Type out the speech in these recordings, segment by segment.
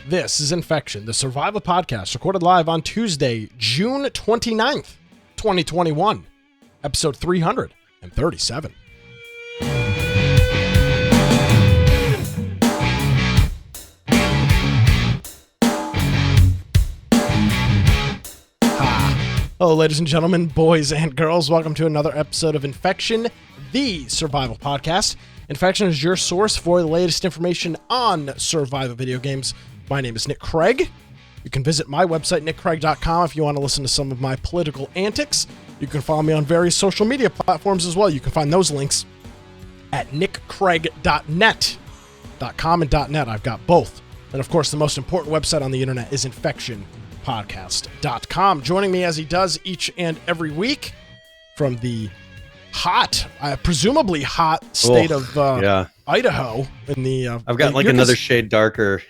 This is Infection, the survival podcast, recorded live on Tuesday, June 29th, 2021, episode 337. Hello, ladies and gentlemen, boys and girls. Welcome to another episode of Infection, the survival podcast. Infection is your source for the latest information on survival video games. My name is Nick Craig. You can visit my website, nickcraig.com, if you want to listen to some of my political antics. You can follow me on various social media platforms as well. You can find those links at nickcraig.net.com and .net. I've got both. And of course, the most important website on the internet is infectionpodcast.com. Joining me as he does each and every week from the hot, presumably hot state of Idaho. In the I've got like another shade darker.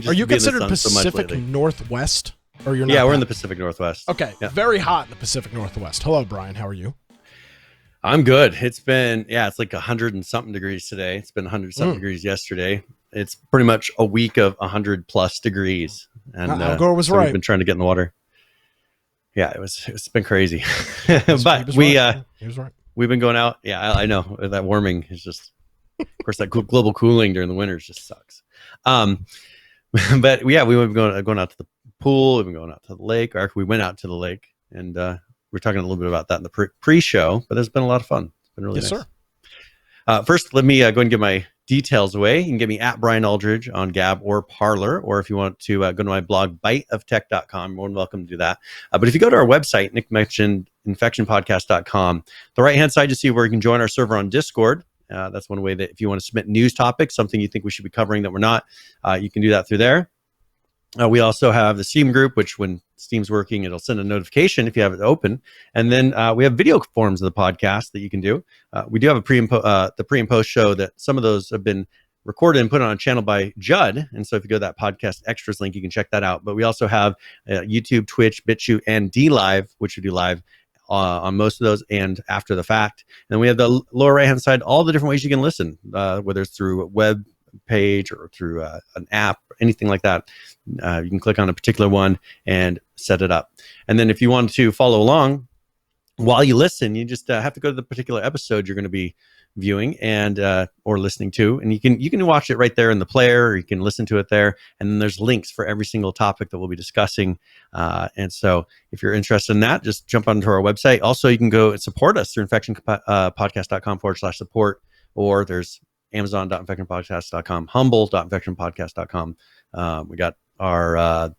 Are you considered Pacific Northwest? Or you're not? Yeah, we're in the Pacific Northwest. Okay, yeah. Very hot in the Pacific Northwest. Hello, Brian. How are you? I'm good. It's been, it's like 100 and something degrees today. It's been 100 something degrees yesterday. It's pretty much a week of 100 plus degrees. And Al Gore was right. We've been trying to get in the water. Yeah, it's been crazy. But he was right. We've been going out. Yeah, I know that warming is just, of course, that global cooling during the winters just sucks. But yeah, we were going out to the pool. We've been going out to the lake. Or actually, we went out to the lake, and we're talking a little bit about that in the pre-show. But it's been a lot of fun. It's been really nice. Sir. First, let me go and give my details away. You can get me at Brian Aldridge on Gab or Parler, or if you want to go to my blog, biteoftech.com, you're more than welcome to do that. But if you go to our website, Nick mentioned, infectionpodcast.com, the right-hand side, you see where you can join our server on Discord. That's one way that if you want to submit news topics, something you think we should be covering that we're not, you can do that through there. We also have the Steam group, which when Steam's working, it'll send a notification if you have it open. And then we have video forms of the podcast that you can do. We do have the pre and post show that some of those have been recorded and put on a channel by Judd. And so if you go to that podcast extras link, you can check that out. But we also have YouTube, Twitch, BitChute, and DLive, which we do live on most of those and after the fact. And we have the lower right hand side, all the different ways you can listen, whether it's through a web page or through an app, anything like that. You can click on a particular one and set it up. And then if you want to follow along while you listen, you just have to go to the particular episode you're going to be viewing and or listening to, and you can watch it right there in the player, or you can listen to it there. And then there's links for every single topic that we'll be discussing. And so if you're interested in that, just jump onto our website. Also, you can go and support us through infectionpodcast.com/support, or there's amazon.infectionpodcast.com, humble.infectionpodcast.com. We got our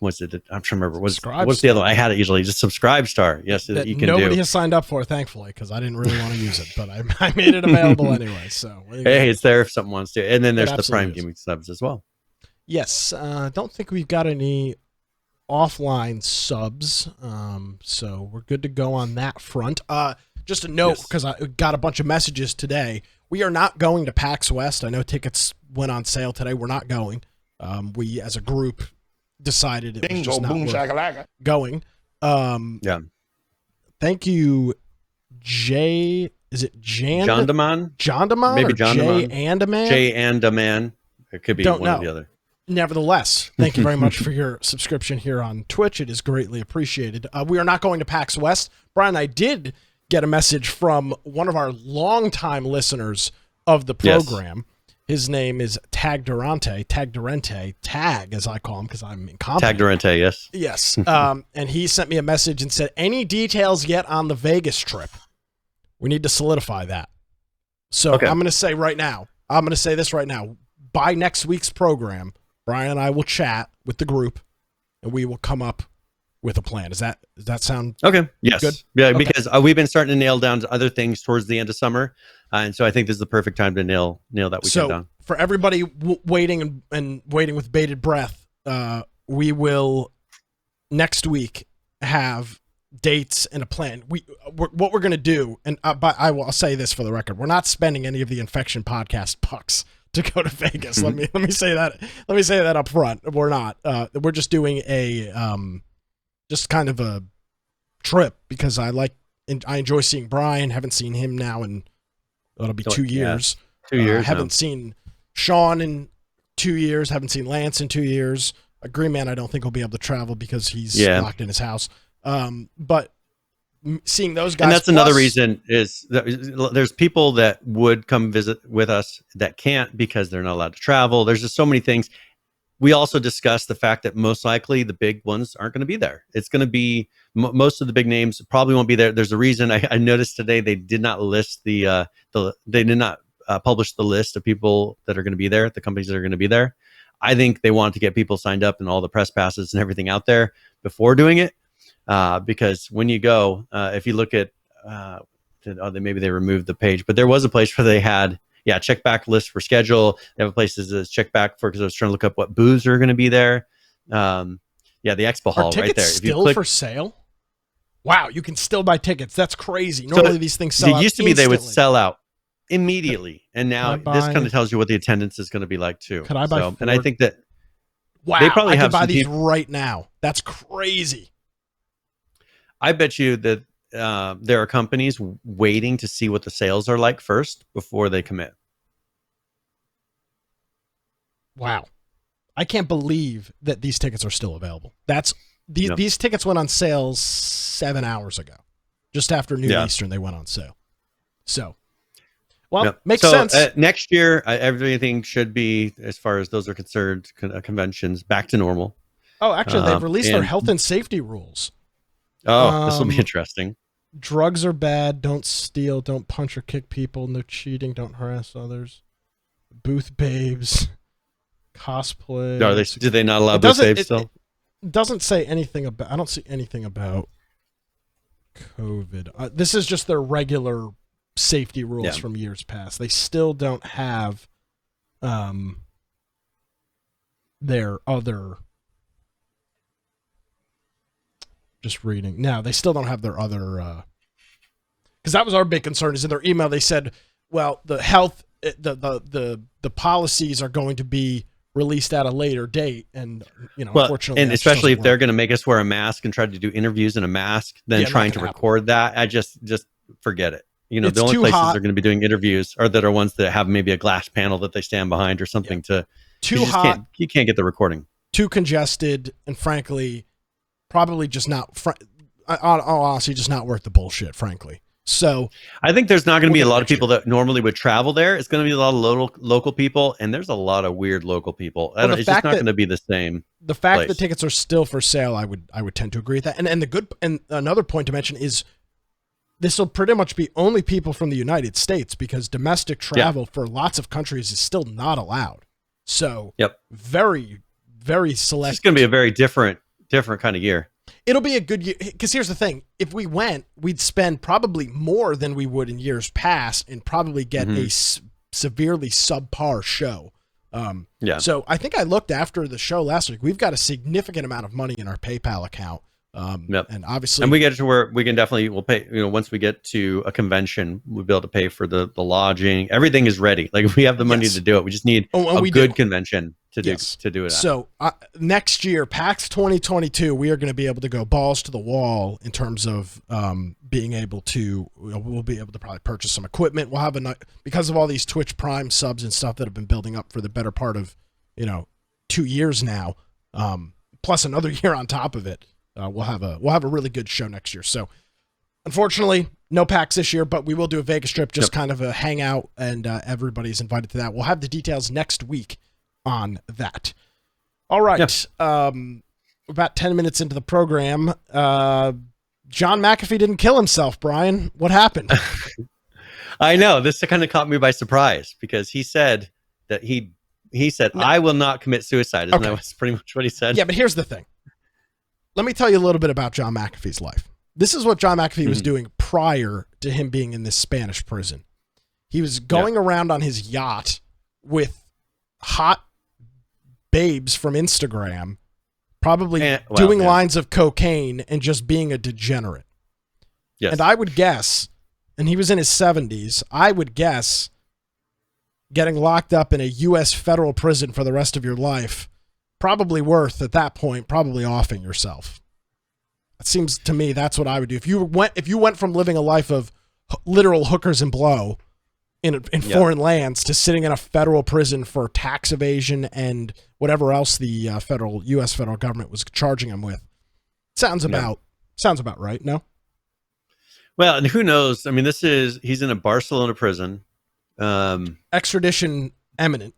what's it? I'm trying to remember. What's the other one? I had it usually. Just Subscribe Star. Yes, that you can nobody has signed up for, thankfully, because I didn't really want to use it, but I made it available anyway. So hey, it's there if someone wants to. And then there's the Prime Gaming subs as well. Yes, don't think we've got any offline subs, so we're good to go on that front. Just a note, because I got a bunch of messages today. We are not going to PAX West. I know tickets went on sale today. We're not going. We, as a group, decided it was just not worth going. Thank you, Jay. Is it Jondaman? Jondaman? Maybe Jondaman? Jay Andaman. It could be one or the other. Nevertheless, thank you very much for your subscription here on Twitch. It is greatly appreciated. We are not going to PAX West. Brian, I did get a message from one of our longtime listeners of the program. Yes. His name is Tag Durante, Tag as I call him because I'm incompetent. Tag Durante, yes. Yes. And he sent me a message and said, any details yet on the Vegas trip? We need to solidify that. So I'm going to say this right now. By next week's program, Brian and I will chat with the group and we will come up with a plan. Does that sound okay? Yes. Good? Yeah, okay. Because we've been starting to nail down other things towards the end of summer. And so I think this is the perfect time to nail that weekend down. For everybody waiting with bated breath, we will next week have dates and a plan. What we're going to do, and I'll say this for the record: we're not spending any of the Infection podcast bucks to go to Vegas. Let me say that. Let me say that up front. We're not. We're just doing a just kind of a trip because I enjoy seeing Brian. Haven't seen him now in it'll be 2 years. 2 years. Haven't seen Sean in 2 years. Haven't seen Lance in 2 years. Green Man, I don't think will be able to travel because he's locked in his house. But seeing those guys, and that's another reason is that there's people that would come visit with us that can't because they're not allowed to travel. There's just so many things. We also discussed the fact that most likely the big ones aren't going to be there. It's going to be most of the big names probably won't be there. There's a reason. I noticed today they did not list they did not publish the list of people that are going to be there, the companies that are going to be there. I think they wanted to get people signed up and all the press passes and everything out there before doing it, because when you go, if you look at, maybe they removed the page, but there was a place where they had. Yeah, check back list for schedule. They have a place that says check back for, because I was trying to look up what booths are going to be there. The expo hall right there. Still for sale? Wow, you can still buy tickets. That's crazy. Normally these things sell out. It used to be they would sell out immediately, and now this kind of tells you what the attendance is going to be like too. Could I buy? And I think that they probably have. I can buy these right now. That's crazy. I bet you that. There are companies waiting to see what the sales are like first before they commit. Wow. I can't believe that these tickets are still available. These tickets went on sale 7 hours ago. Just after Noon Eastern, they went on sale. So, makes sense. Next year, everything should be, as far as those are concerned, conventions back to normal. Oh, actually, they've released their health and safety rules. Oh, this will be interesting. Drugs are bad. Don't steal. Don't punch or kick people. No cheating. Don't harass others. Booth babes. Cosplay. Do they not allow booth babes still? It doesn't say anything about. I don't see anything about COVID. This is just their regular safety rules from years past. They still don't have their other. Just reading. No, they still don't have their other, because that was our big concern. Is in their email they said, well, the health, the policies are going to be released at a later date, and unfortunately, and especially if they're going to make us wear a mask and try to do interviews in a mask, then trying to record that, I just forget it. The only places they're going to be doing interviews are that are ones that have maybe a glass panel that they stand behind or something. Too hot. You can't get the recording. Too congested, and frankly. Probably just not, honestly, just not worth the bullshit, frankly. So I think there's not going to be a lot of people that normally would travel there. It's going to be a lot of local people, and there's a lot of weird local people. It's just not going to be the same. The fact that tickets are still for sale, I would tend to agree with that. And another point to mention is this will pretty much be only people from the United States, because domestic travel for lots of countries is still not allowed. So very, very select. It's going to be a very different kind of year. It'll be a good year, because here's the thing. If we went, we'd spend probably more than we would in years past and probably get a severely subpar show. So I think I looked after the show last week. We've got a significant amount of money in our PayPal account. And obviously, and we get to where we can we'll pay, once we get to a convention, we'll be able to pay for the lodging. Everything is ready. Like, we have the money to do it. We just need a good convention to do it. So next year, PAX 2022, we are going to be able to go balls to the wall in terms of being able to, we'll be able to probably purchase some equipment. We'll have because of all these Twitch Prime subs and stuff that have been building up for the better part of, 2 years now, plus another year on top of it. We'll have a really good show next year. So unfortunately, no PAX this year, but we will do a Vegas trip, just kind of a hangout, and everybody's invited to that. We'll have the details next week on that. All right. About 10 minutes into the program, John McAfee didn't kill himself, Brian. What happened? I know. This kind of caught me by surprise, because he said that he said, I will not commit suicide. Isn't that was pretty much what he said? Yeah, but here's the thing. Let me tell you a little bit about John McAfee's life. This is what John McAfee was doing prior to him being in this Spanish prison. He was going around on his yacht with hot babes from Instagram, probably doing lines of cocaine and just being a degenerate. Yes. And I would guess, and he was in his 70s, I would guess getting locked up in a U.S. federal prison for the rest of your life, probably worth, at that point, probably offing yourself. It seems to me that's what I would do. If you went from living a life of literal hookers and blow in foreign lands to sitting in a federal prison for tax evasion and whatever else the U.S. federal government was charging him with. Sounds about right, no? Well, and who knows? I mean, he's in a Barcelona prison. Extradition imminent.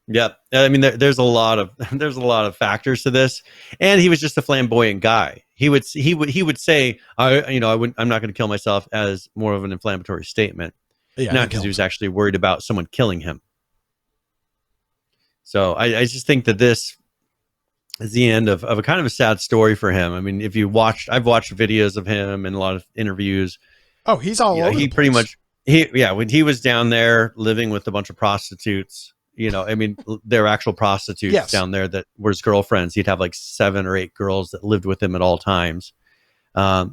Yep. I mean, there's a lot of factors to this, and he was just a flamboyant guy. He would say, I'm not going to kill myself, as more of an inflammatory statement, not because he was actually worried about someone killing him. So I just think that this is the end of a kind of a sad story for him. I mean, I've watched videos of him and a lot of interviews. Oh, he's all over. He pretty much when he was down there living with a bunch of prostitutes. I mean, there were actual prostitutes down there that were his girlfriends. He'd have like 7 or 8 girls that lived with him at all times.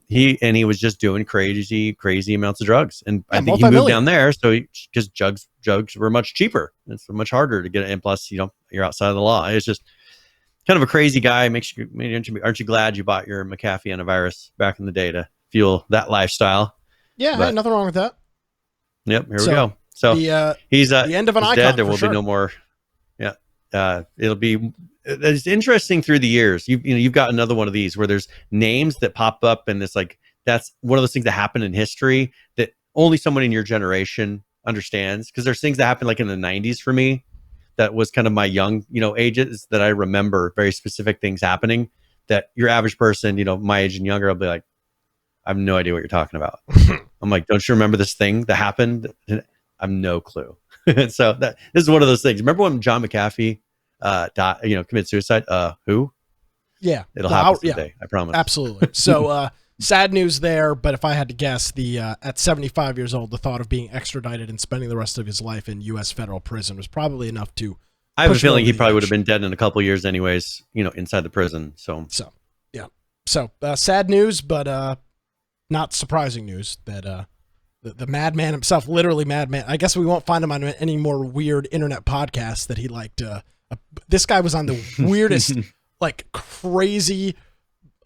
He was just doing crazy amounts of drugs. And I think he moved down there because drugs were much cheaper. It's much harder to get it. And plus, you're outside of the law. It's just kind of a crazy guy. Aren't you glad you bought your McAfee antivirus back in the day to fuel that lifestyle? Yeah, nothing wrong with that. Yep, here we go. So he's the end of an icon. Dead. There will be no more. Yeah, it's interesting through the years. You've got another one of these where there's names that pop up, and it's like that's one of those things that happen in history that only someone in your generation understands. Because there's things that happened like in the 90s for me that was kind of my young ages that I remember very specific things happening that your average person my age and younger will be like, I have no idea what you're talking about. I'm like, don't you remember this thing that happened? I have no clue. So this is one of those things. Remember when John McAfee committed suicide? Who? Yeah. It'll happen someday, I promise. Absolutely. So sad news there, but if I had to guess, at 75 years old, the thought of being extradited and spending the rest of his life in U.S. federal prison was probably enough to I have a feeling he probably would have been dead in a couple of years anyways, inside the prison. So yeah. So sad news, but not surprising news that the madman himself, literally madman. I guess we won't find him on any more weird internet podcasts that he liked. This guy was on the weirdest, like crazy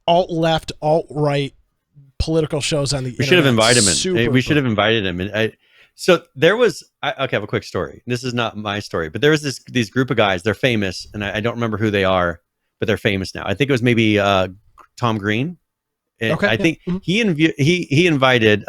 alt-left, alt-right political shows on the internet. We should have invited him. We should have invited him. And so there was, I have a quick story. This is not my story, but there was these group of guys. They're famous, and I don't remember who they are, but they're famous now. I think it was maybe Tom Green. Okay. I think he invited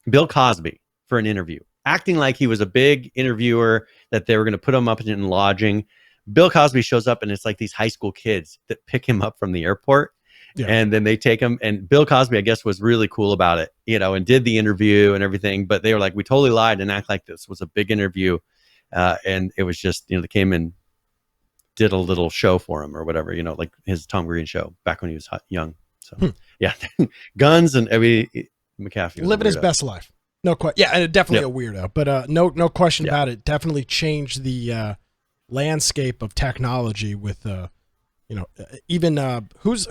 Bill Cosby for an interview, acting like he was a big interviewer, that they were going to put him up in lodging. Bill Cosby shows up, and it's like these high school kids that pick him up from the airport. Yeah. And then they take him, and Bill Cosby, I guess, was really cool about it, and did the interview and everything. But they were like, we totally lied and act like this was a big interview. And it was just, they came and did a little show for him or whatever, like his Tom Green show back when he was young. So yeah, guns and McAfee living his best life. No question. Yeah, and definitely a weirdo, but no question about it. Definitely changed the landscape of technology with even who's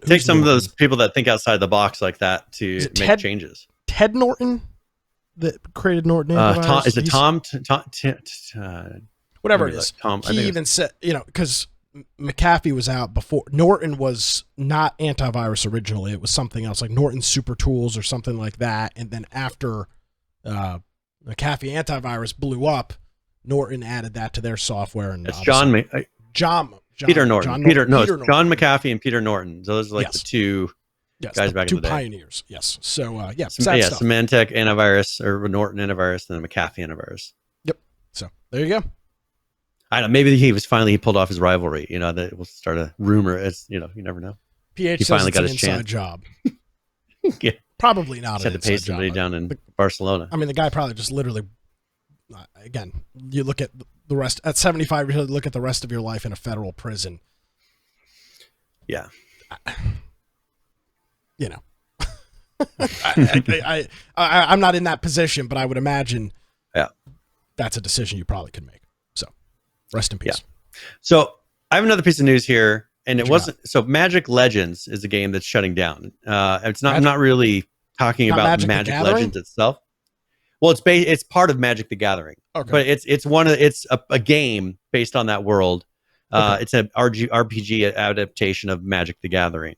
take some of those people that think outside the box like that to make changes. Ted Norton that created Norton. Is it Tom? Whatever it is. Tom, he even said, because McAfee was out before. Norton was not antivirus originally. It was something else, like Norton Super Tools or something like that. And then after McAfee antivirus blew up, Norton added that to their software. And it's Peter Norton. John McAfee and Peter Norton. So those are like the two guys back in the day. Two pioneers. Yes. So Symantec antivirus or Norton antivirus, and then McAfee antivirus. Yep. So there you go. I don't know. Maybe he pulled off his rivalry. That will start a rumor. It's you never know. PH he finally got his inside job. Yeah. Probably not. Had to pay somebody down in Barcelona. I mean, the guy probably just literally. Again, you look at the rest at 75. You look at the rest of your life in a federal prison. Yeah. I'm not in that position, but I would imagine. Yeah. That's a decision you probably could make. So, rest in peace. Yeah. So I have another piece of news here, and it wasn't. So Magic Legends is a game that's shutting down. It's not. I'm not really talking about Magic Legends itself. Well, it's part of Magic the Gathering, but it's a game based on that world. It's an RPG adaptation of Magic the Gathering.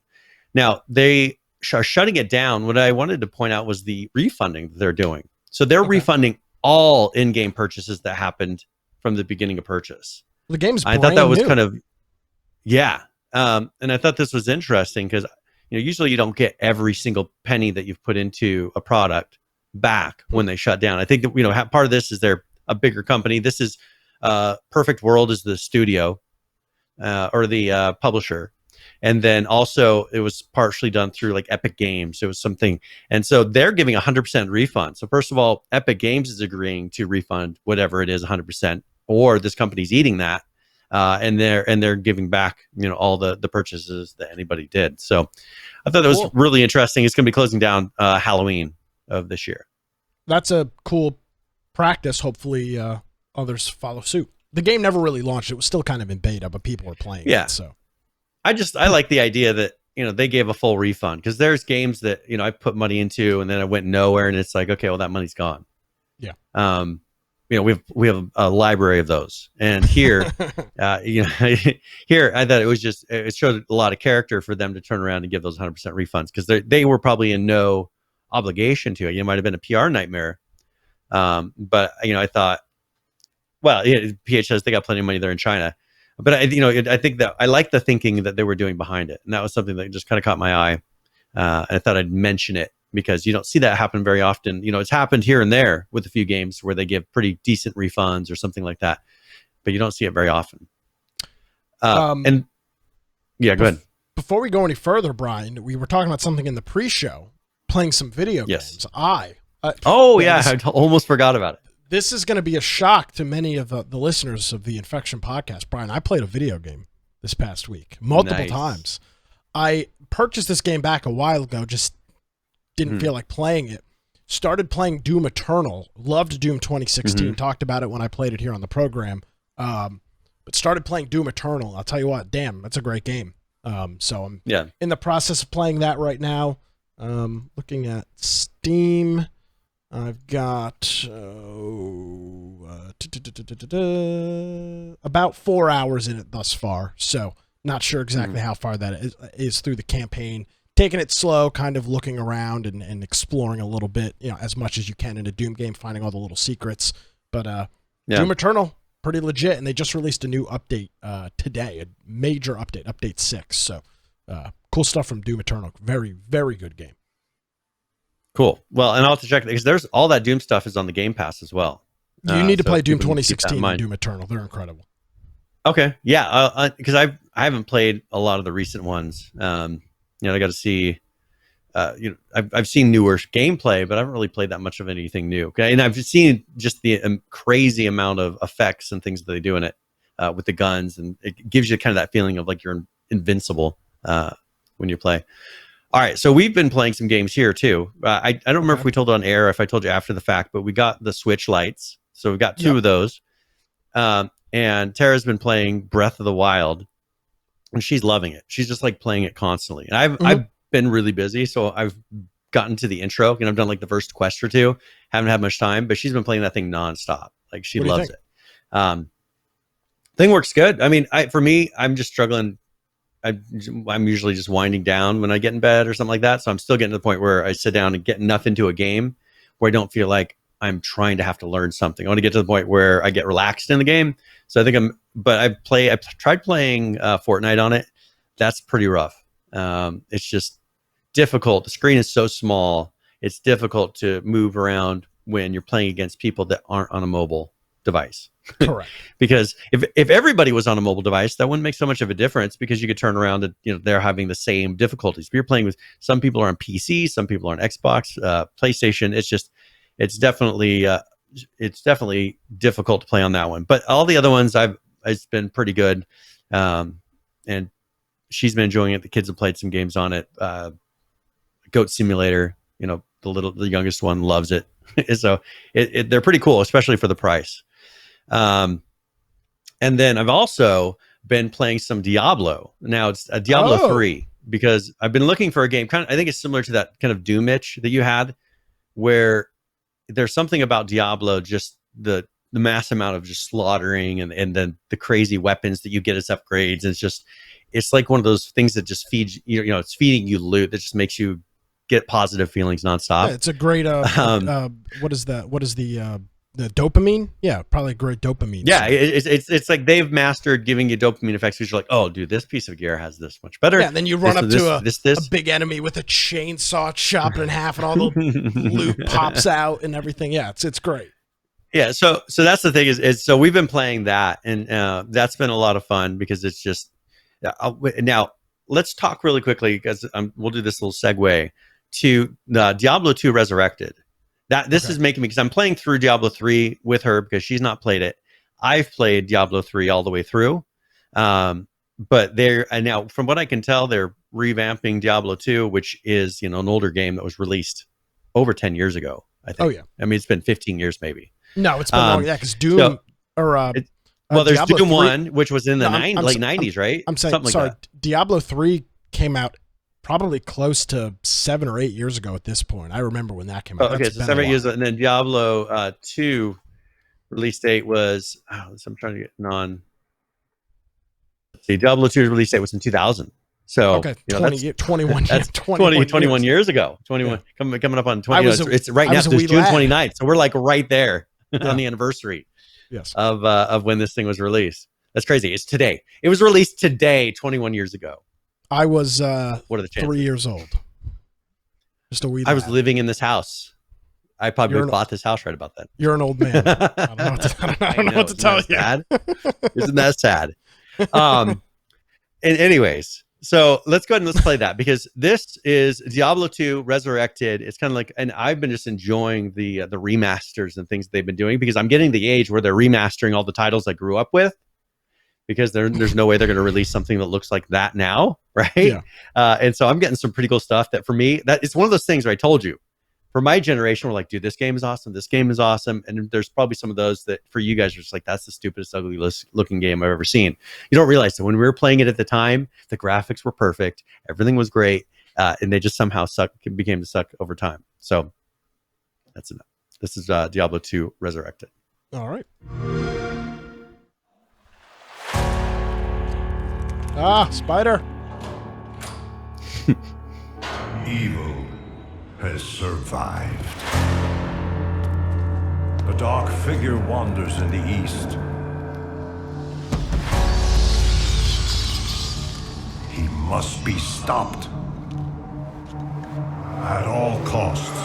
Now they are shutting it down. What I wanted to point out was the refunding that they're doing. So they're refunding all in-game purchases that happened from the beginning of purchase. The game's I thought that was kind of, yeah. And I thought this was interesting because, usually you don't get every single penny that you've put into a product back when they shut down. I think that, part of this is they're a bigger company. This is Perfect World is the studio or the publisher. And then also it was partially done through like Epic Games. It was something. And so they're giving 100% refund. So first of all, Epic Games is agreeing to refund whatever it is 100%, or this company's eating that. And they're giving back, all the purchases that anybody did. So I thought that was really interesting. It's going to be closing down Halloween of this year. That's a cool practice. Hopefully others follow suit. The game never really launched. It was still kind of in beta, but people were playing it. So I like the idea that, they gave a full refund, because there's games that, I put money into and then I went nowhere, and it's like, okay, well, that money's gone. Yeah. We have a library of those, and here, here I thought it showed a lot of character for them to turn around and give those 100% refunds, because they were probably in no obligation to it. It might have been a PR nightmare, but I thought, well, PH says they got plenty of money there in China, but I think that I like the thinking that they were doing behind it, and that was something that just kind of caught my eye. And I thought I'd mention it, because you don't see that happen very often. It's happened here and there with a few games where they give pretty decent refunds or something like that, but you don't see it very often. And yeah, go ahead. Before we go any further, Brian, we were talking about something in the pre-show, playing some video games. I almost forgot about it. This is going to be a shock to many of the listeners of the Infection Podcast. Brian, I played a video game this past week, multiple times. I purchased this game back a while ago, just didn't feel like playing it. Started playing Doom Eternal. Loved Doom 2016. Talked about it when I played it here on the program. But started playing Doom Eternal. I'll tell you what, damn, that's a great game. So I'm in the process of playing that right now. Looking at Steam, I've got about 4 hours in it thus far. So not sure exactly how far that is through the campaign. Taking it slow, kind of looking around and exploring a little bit, as much as you can in a Doom game, finding all the little secrets. But Doom Eternal, pretty legit, and they just released a new update today, a major update, update 6. So cool stuff from Doom Eternal. Very, very good game. Cool. Well, and I'll have to check, because there's all that Doom stuff is on the Game Pass as well. You need to play Doom 2016 and Doom Eternal. They're incredible. Okay. Yeah. Because I haven't played a lot of the recent ones. I got to see, I've seen newer gameplay, but I haven't really played that much of anything new. Okay. And I've seen just the crazy amount of effects and things that they do in it with the guns. And it gives you kind of that feeling of like you're invincible when you play. All right. So we've been playing some games here too. I don't remember if we told it on air, if I told you after the fact, but we got the Switch lights. So we've got 2 of those. And Tara's been playing Breath of the Wild, and she's loving it. She's just like playing it constantly. And I've been really busy, so I've gotten to the intro, and I've done like the first quest or 2. Haven't had much time, but she's been playing that thing nonstop. Like she loves it. Thing works good. I mean, for me, I'm just struggling. I'm usually just winding down when I get in bed or something like that. So I'm still getting to the point where I sit down and get enough into a game where I don't feel like I'm trying to have to learn something. I want to get to the point where I get relaxed in the game. So I think I've tried playing Fortnite on it. That's pretty rough. It's just difficult. The screen is so small. It's difficult to move around when you're playing against people that aren't on a mobile device. Correct. Because if everybody was on a mobile device, that wouldn't make so much of a difference, because you could turn around and they're having the same difficulties. But you're playing with, some people are on PC, some people are on Xbox, PlayStation. It's definitely difficult to play on that one. But all the other ones it's been pretty good. And she's been enjoying it. The kids have played some games on it. Goat Simulator, the youngest one loves it. So they're pretty cool, especially for the price. And then I've also been playing some Diablo. Now it's a Diablo 3, because I've been looking for a game. I think it's similar to that kind of Doom itch that you had, where there's something about Diablo, just the mass amount of just slaughtering and then the crazy weapons that you get as upgrades. And it's like one of those things that just feeds it's feeding you loot that just makes you get positive feelings nonstop. Yeah, it's a great what is that? What is the the dopamine. Yeah, probably great dopamine. Yeah, it's like they've mastered giving you dopamine effects. Because you're like, oh, dude, this piece of gear has this much better. Yeah, and then you run up to a big enemy with a chainsaw, chop it in half, and all the loot pops out and everything. Yeah, it's great. Yeah, so that's the thing is so we've been playing that, and that's been a lot of fun because it's just now let's talk really quickly because we'll do this little segue to Diablo 2 Resurrected. This is making me, because I'm playing through Diablo 3 with her because she's not played it. I've played Diablo 3 all the way through, but now from what I can tell, they're revamping Diablo 2, which is an older game that was released over 10 years ago. I think. Oh yeah, I mean it's been 15 years maybe. No, it's been long. Yeah, because Doom there's Diablo Doom 3, 1, which was in the late 90s, right? I'm saying, something sorry, like that. Diablo 3 came out probably close to 7 or 8 years ago at this point. I remember when that came out. Okay, so 7 years, and then Diablo 2 release date was, I'm trying to get on. Let's see, Diablo 2 release date was in 2000. So, okay, 21 years ago. 21, yeah. coming up on 20. It's right now, it's June 29th. So we're like right there on the anniversary of when this thing was released. That's crazy. It's today. It was released today, 21 years ago. I was what are the chances? 3 years old. Just a wee lad. I was living in this house. I probably bought this house right about then. You're an old man. I don't know what to tell you. Sad? Isn't that sad? And anyways, so let's go ahead and let's play that, because this is Diablo 2 Resurrected. It's kind of like, and I've been just enjoying the remasters and things they've been doing, because I'm getting the age where they're remastering all the titles I grew up with, because there's no way they're going to release something that looks like that now, right? Yeah. And so I'm getting some pretty cool stuff that for me, that it's one of those things where I told you, for my generation, we're like, dude, this game is awesome. This game is awesome. And there's probably some of those that for you guys are just like, that's the stupidest, ugliest looking game I've ever seen. You don't realize that when we were playing it at the time, the graphics were perfect. Everything was great. And they just somehow became to suck over time. So that's enough. This is Diablo 2 Resurrected. All right. Ah, spider. Evil has survived. A dark figure wanders in the east. He must be stopped at all costs.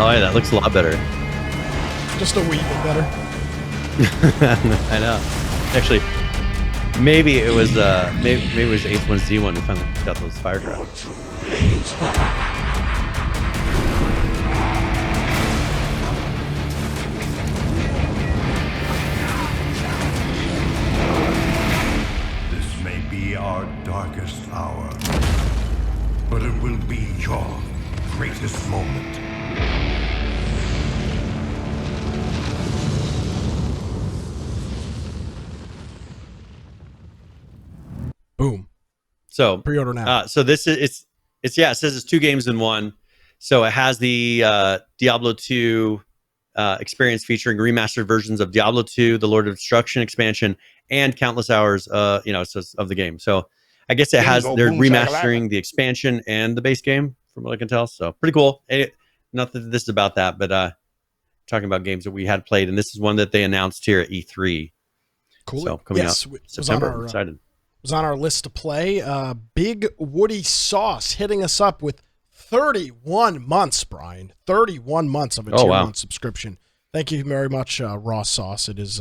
Oh yeah, that looks a lot better. Just a wee bit better. I know. Actually, maybe it was maybe it was H1Z1 who finally got those fire drops. This may be our darkest hour, but it will be your greatest moment. Boom. So pre-order now. So this is it says it's 2 games in 1. So it has the Diablo 2 experience featuring remastered versions of Diablo 2, the Lord of Destruction expansion, and countless hours of the game. So I guess they're remastering the expansion and the base game from what I can tell. So pretty cool. Not that this is about that, but talking about games that we had played, and this is one that they announced here at E3. Cool. So coming out September. I'm excited. Was on our list to play. Big Woody Sauce hitting us up with 31 months, Brian. 31 months of a tier 1 subscription. Thank you very much, Raw Sauce. It is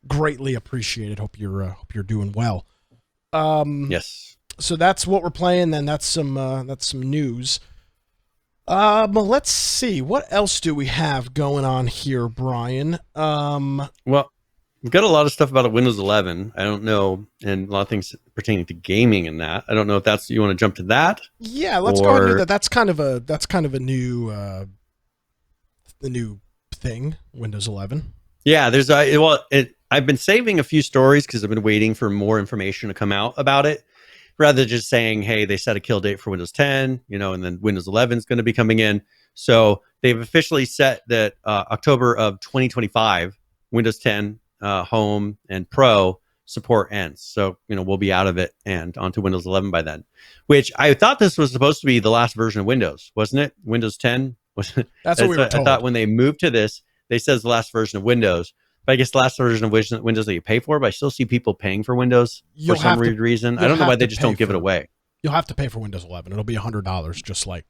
greatly appreciated. Hope you're doing well. Yes. So that's what we're playing. Then that's some news. Let's see. What else do we have going on here, Brian? Well, we've got a lot of stuff about Windows 11. I don't know, and a lot of things pertaining to gaming and that. I don't know if that's you want to jump to that. Yeah, let's go ahead and do that. That's kind of a new the new thing, Windows 11. Yeah, I've been saving a few stories because I've been waiting for more information to come out about it, rather than just saying, hey, they set a kill date for Windows 10, and then Windows 11 is going to be coming in. So they've officially set that October of 2025, Windows 10 Home and Pro support ends. So, we'll be out of it and onto Windows 11 by then, which I thought this was supposed to be the last version of Windows, wasn't it? Windows 10? That's what we were told. I thought when they moved to this, they said it's the last version of Windows. But I guess the last version of Windows that you pay for, but I still see people paying for Windows for some reason. I don't know why they just don't give it away. You'll have to pay for Windows 11. It'll be $100, just like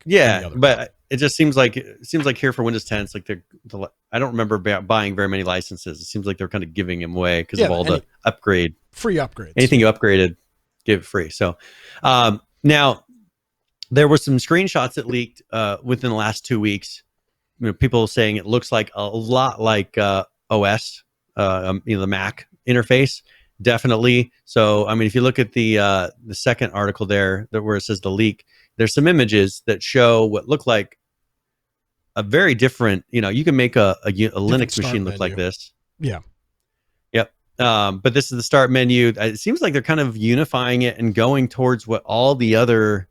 but it just seems like here for Windows 10, it's like I don't remember buying very many licenses. It seems like they're kind of giving them away because of all the free upgrades. Anything you upgraded, give it free. So now there were some screenshots that leaked within the last 2 weeks. People saying it looks like a lot like OS, the Mac interface. Definitely. So, if you look at the second article there, where it says the leak, there's some images that show what look like a very different. You can make a Linux machine look like this. Yeah. Yep. But this is the start menu. It seems like they're kind of unifying it and going towards what all the other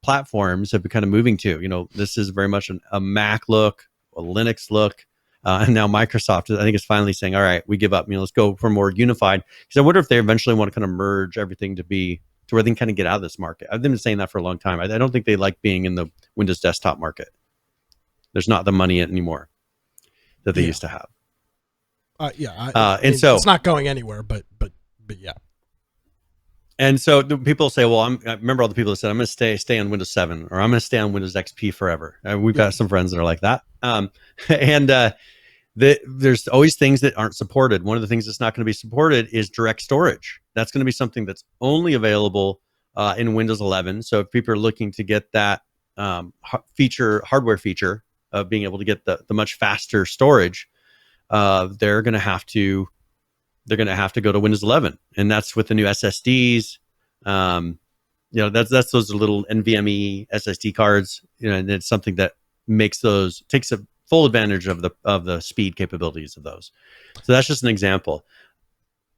platforms have been kind of moving to. This is very much a Mac look, a Linux look. And now Microsoft, I think, is finally saying, all right, we give up. Let's go for more unified. Because I wonder if they eventually want to kind of merge everything to where they can kind of get out of this market. I've been saying that for a long time. I don't think they like being in the Windows desktop market. There's not the money anymore that they used to have. So it's not going anywhere, but yeah. And so people say, well, I remember all the people that said, I'm going to stay on Windows 7, or I'm going to stay on Windows XP forever. We've got some friends that are like that. There's always things that aren't supported. One of the things that's not going to be supported is direct storage. That's going to be something that's only available in Windows 11. So if people are looking to get that hardware feature of being able to get the much faster storage, they're going to have to go to Windows 11, and that's with the new SSDs. That's those little NVMe SSD cards. And it's something that takes a full advantage of the speed capabilities of those. So that's just an example.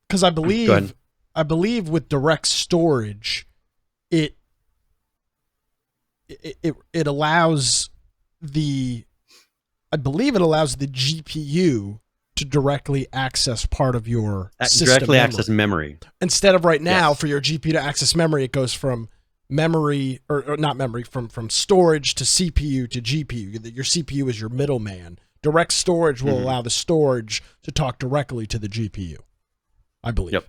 Because I believe with direct storage, it allows the GPU to directly access part of your system directly memory. Access memory. Instead of right now, for your GPU to access memory, it goes from memory or not memory, from storage to CPU to GPU. Your CPU is your middleman. Direct storage will allow the storage to talk directly to the GPU, I believe. Yep.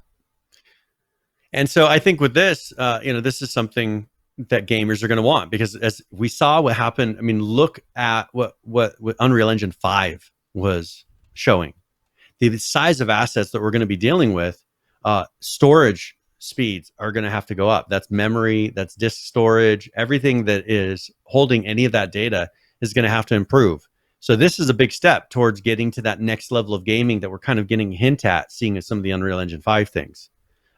And so I think with this, this is something that gamers are going to want, because as we saw what happened, look at what Unreal Engine 5 was showing. The size of assets that we're going to be dealing with, storage speeds are going to have to go up. That's memory, that's disk storage, everything that is holding any of that data is going to have to improve. So this is a big step towards getting to that next level of gaming that we're kind of getting a hint at, seeing some of the Unreal Engine 5 things,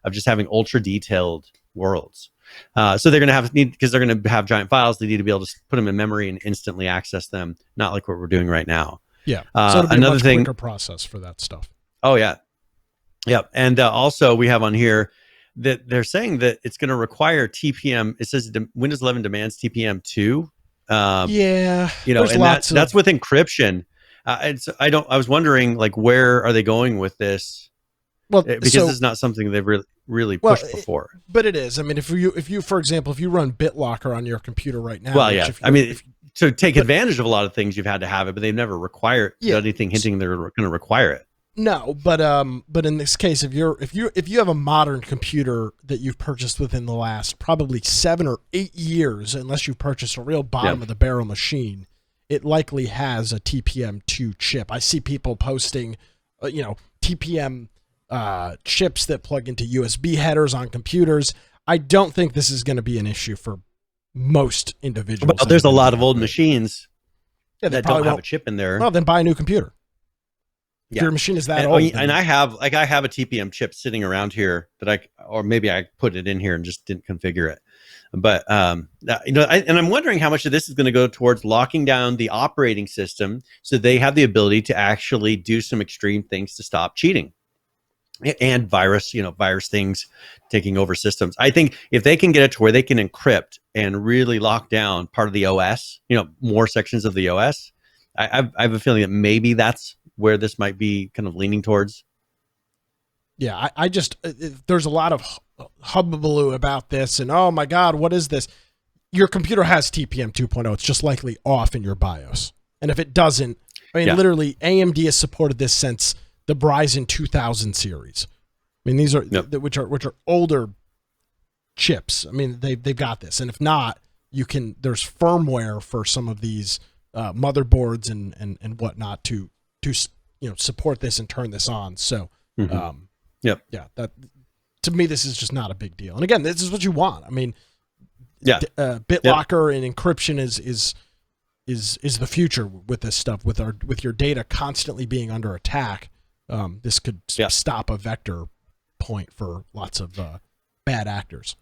of just having ultra detailed worlds. So they're going to because they're going to have giant files, they need to be able to put them in memory and instantly access them, not like what we're doing right now. Yeah. So it'll be another quicker process for that stuff. Oh yeah. Yep. And also we have on here that they're saying that it's going to require TPM. It says Windows 11 demands TPM 2. That's with encryption. I was wondering, like, where are they going with this? Well, because this is not something they've really pushed before. But it is. If you, for example, if you run BitLocker on your computer right now. Well, yeah. To take advantage of a lot of things, you've had to have it, but they've never required anything hinting they're going to require it. No, but in this case, if you have a modern computer that you've purchased within the last probably 7 or 8 years, unless you've purchased a real bottom of the barrel machine, it likely has a TPM2 chip. I see people posting, TPM chips that plug into USB headers on computers. I don't think this is going to be an issue for most individuals. But there's a lot of old machines that don't have a chip in there. Well, then buy a new computer. If your machine is that old. And I have a TPM chip sitting around here that or maybe I put it in here and just didn't configure it. But and I'm wondering how much of this is going to go towards locking down the operating system so they have the ability to actually do some extreme things to stop cheating and virus things taking over systems. I think if they can get it to where they can encrypt and really lock down part of the OS, more sections of the OS, I have a feeling that maybe that's where this might be kind of leaning towards. Yeah, I just there's a lot of hubbubaloo about this, and oh my God, what is this? Your computer has TPM 2.0. It's just likely off in your BIOS, and if it doesn't, literally AMD has supported this since the Ryzen 2000 series. I mean, these are which are older chips. I mean, they've got this, and if not, there's firmware for some of these motherboards and whatnot to support this and turn this on. So. That to me, this is just not a big deal. And again, this is what you want. I mean, BitLocker and encryption is the future with this stuff. With your data constantly being under attack, this could stop a vector point for lots of bad actors.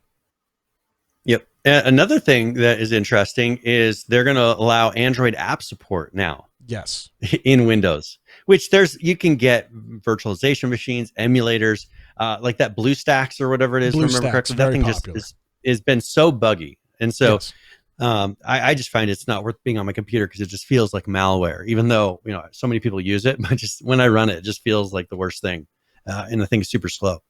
Yep. Another thing that is interesting is they're going to allow Android app support now. Yes. In Windows, which you can get virtualization machines, emulators, like that BlueStacks or whatever it is. Remember correctly, that thing popular. Just has been so buggy. And so I just find it's not worth being on my computer because it just feels like malware, even though, so many people use it, but just when I run it, it just feels like the worst thing. And the thing is super slow.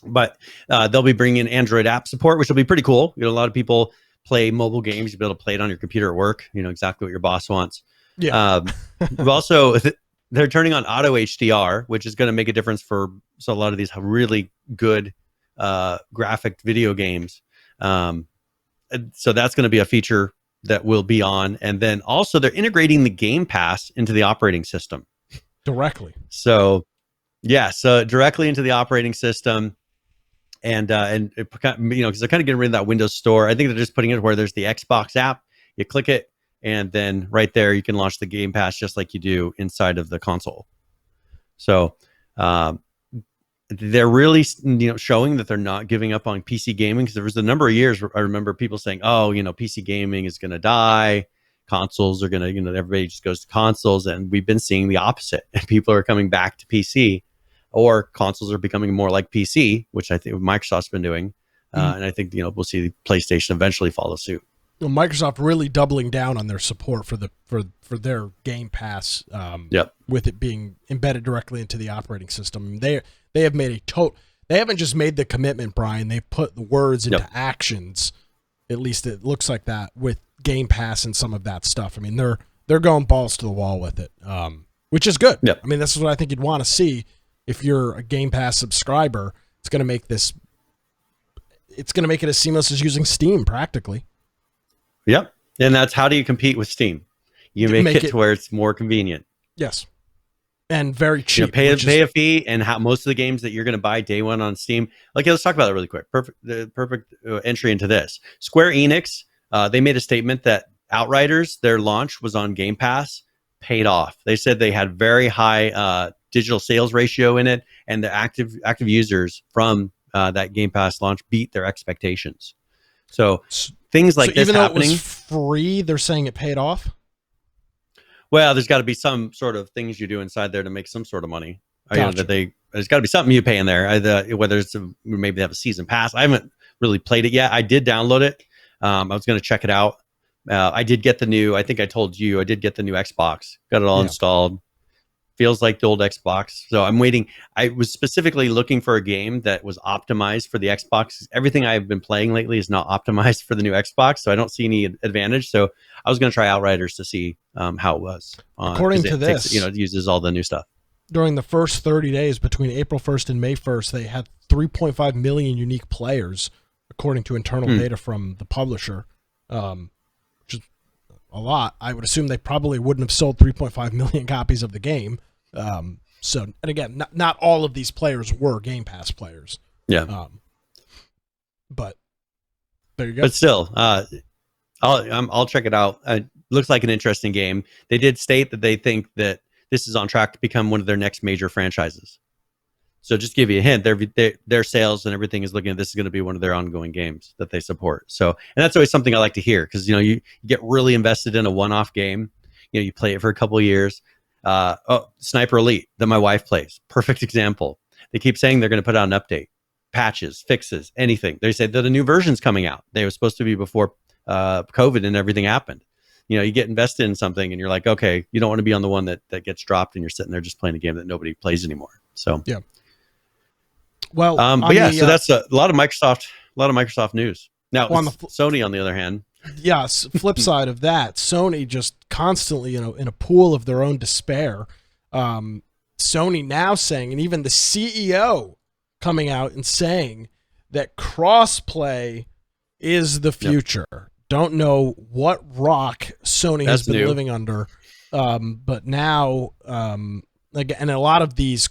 But they'll be bringing in Android app support, which will be pretty cool. A lot of people play mobile games. You'll be able to play it on your computer at work, exactly what your boss wants. Yeah. We've also, they're turning on auto HDR, which is going to make a difference for a lot of these really good graphic video games. So that's going to be a feature that will be on. And then also they're integrating the Game Pass into the operating system. Directly. So directly into the operating system. And because they're kind of getting rid of that Windows Store. I think they're just putting it where there's the Xbox app. You click it, and then right there you can launch the Game Pass just like you do inside of the console. So they're really showing that they're not giving up on PC gaming, because there was a number of years I remember people saying, PC gaming is going to die. Consoles are going to, everybody just goes to consoles, and we've been seeing the opposite. People are coming back to PC, or consoles are becoming more like PC, which I think Microsoft's been doing. And I think, we'll see PlayStation eventually follow suit. Well, Microsoft really doubling down on their support for their Game Pass, with it being embedded directly into the operating system. They have made they haven't just made the commitment, Brian. They've put the words into actions. At least it looks like that with Game Pass and some of that stuff. I mean, they're going balls to the wall with it, which is good. Yep. I mean, this is what I think you'd want to see if you're a Game Pass subscriber. It's going to make it as seamless as using Steam, practically. Yep. And that's how do you compete with Steam? You make it to where it's more convenient. Yes. And very cheap. Pay a fee, and most of the games that you're going to buy day one on Steam. Let's talk about that really quick. Perfect entry into this. Square Enix, they made a statement that Outriders, their launch was on Game Pass, paid off. They said they had very high digital sales ratio in it, and the active users from that Game Pass launch beat their expectations. So things like this even though happening, it was free, they're saying it paid off. Well, there's got to be some sort of things you do inside there to make some sort of money. Gotcha. There's got to be something you pay in there. Whether it's maybe they have a season pass. I haven't really played it yet. I did download it. I was going to check it out. I did get the new. I think I told you I did get the new Xbox. Got it all installed. Feels like the old Xbox. So I'm waiting. I was specifically looking for a game that was optimized for the Xbox. Everything I've been playing lately is not optimized for the new Xbox, so I don't see any advantage. So I was going to try Outriders to see how it was. According to this, it uses all the new stuff. During the first 30 days between April 1st and May 1st, they had 3.5 million unique players, according to internal data from the publisher, which is a lot. I would assume they probably wouldn't have sold 3.5 million copies of the game. So, and again, not all of these players were Game Pass players. Yeah. But There you go. But still, I'll check it out. Looks like an interesting game. They did state that they think that this is on track to become one of their next major franchises. So just to give you a hint, their sales and everything is looking at this is going to be one of their ongoing games that they support. So, and that's always something I like to hear, because you get really invested in a one-off game. You play it for a couple of years. Sniper Elite that my wife plays, perfect example. They keep saying they're going to put out an update, patches, fixes, anything. They say that a new version's coming out. They were supposed to be before COVID and everything happened. You get invested in something and you're like, okay, you don't want to be on the one that gets dropped and you're sitting there just playing a game that nobody plays anymore. So yeah. Well, but yeah, so that's a lot of Microsoft news. Now, Sony, on the other hand. Yes, flip side of that, Sony just constantly, in a pool of their own despair. Sony now saying, and even the CEO coming out and saying that crossplay is the future. Yep. Don't know what rock Sony has been living under, but now, again, and a lot of these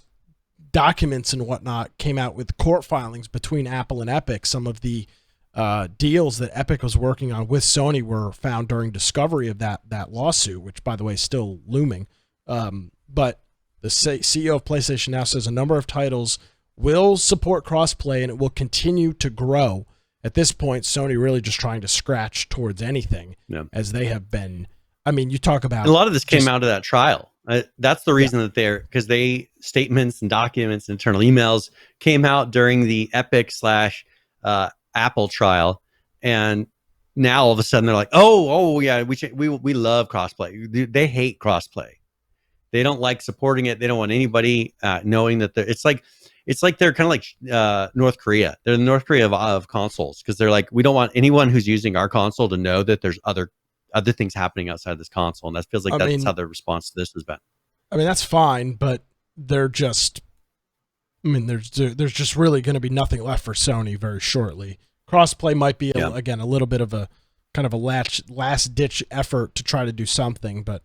documents and whatnot came out with court filings between Apple and Epic. Some of the deals that Epic was working on with Sony were found during discovery of that lawsuit, which, by the way, is still looming. But the CEO of PlayStation now says a number of titles will support crossplay and it will continue to grow. At this point, Sony really just trying to scratch towards anything, as they have been. I mean, you talk about... And a lot of this came out of that trial. That's the reason that because statements and documents and internal emails came out during the Epic / Apple trial, and now all of a sudden they're like, oh yeah, we love crossplay. They hate crossplay. They don't like supporting it. They don't want anybody knowing that it's like they're kind of like North Korea. They're the North Korea of consoles, because they're like, we don't want anyone who's using our console to know that there's other things happening outside of this console, and that feels like that's how their response to this has been. I mean, that's fine, but they're just. I mean, there's just really going to be nothing left for Sony very shortly. Crossplay might be again a little bit of a kind of a last ditch effort to try to do something, but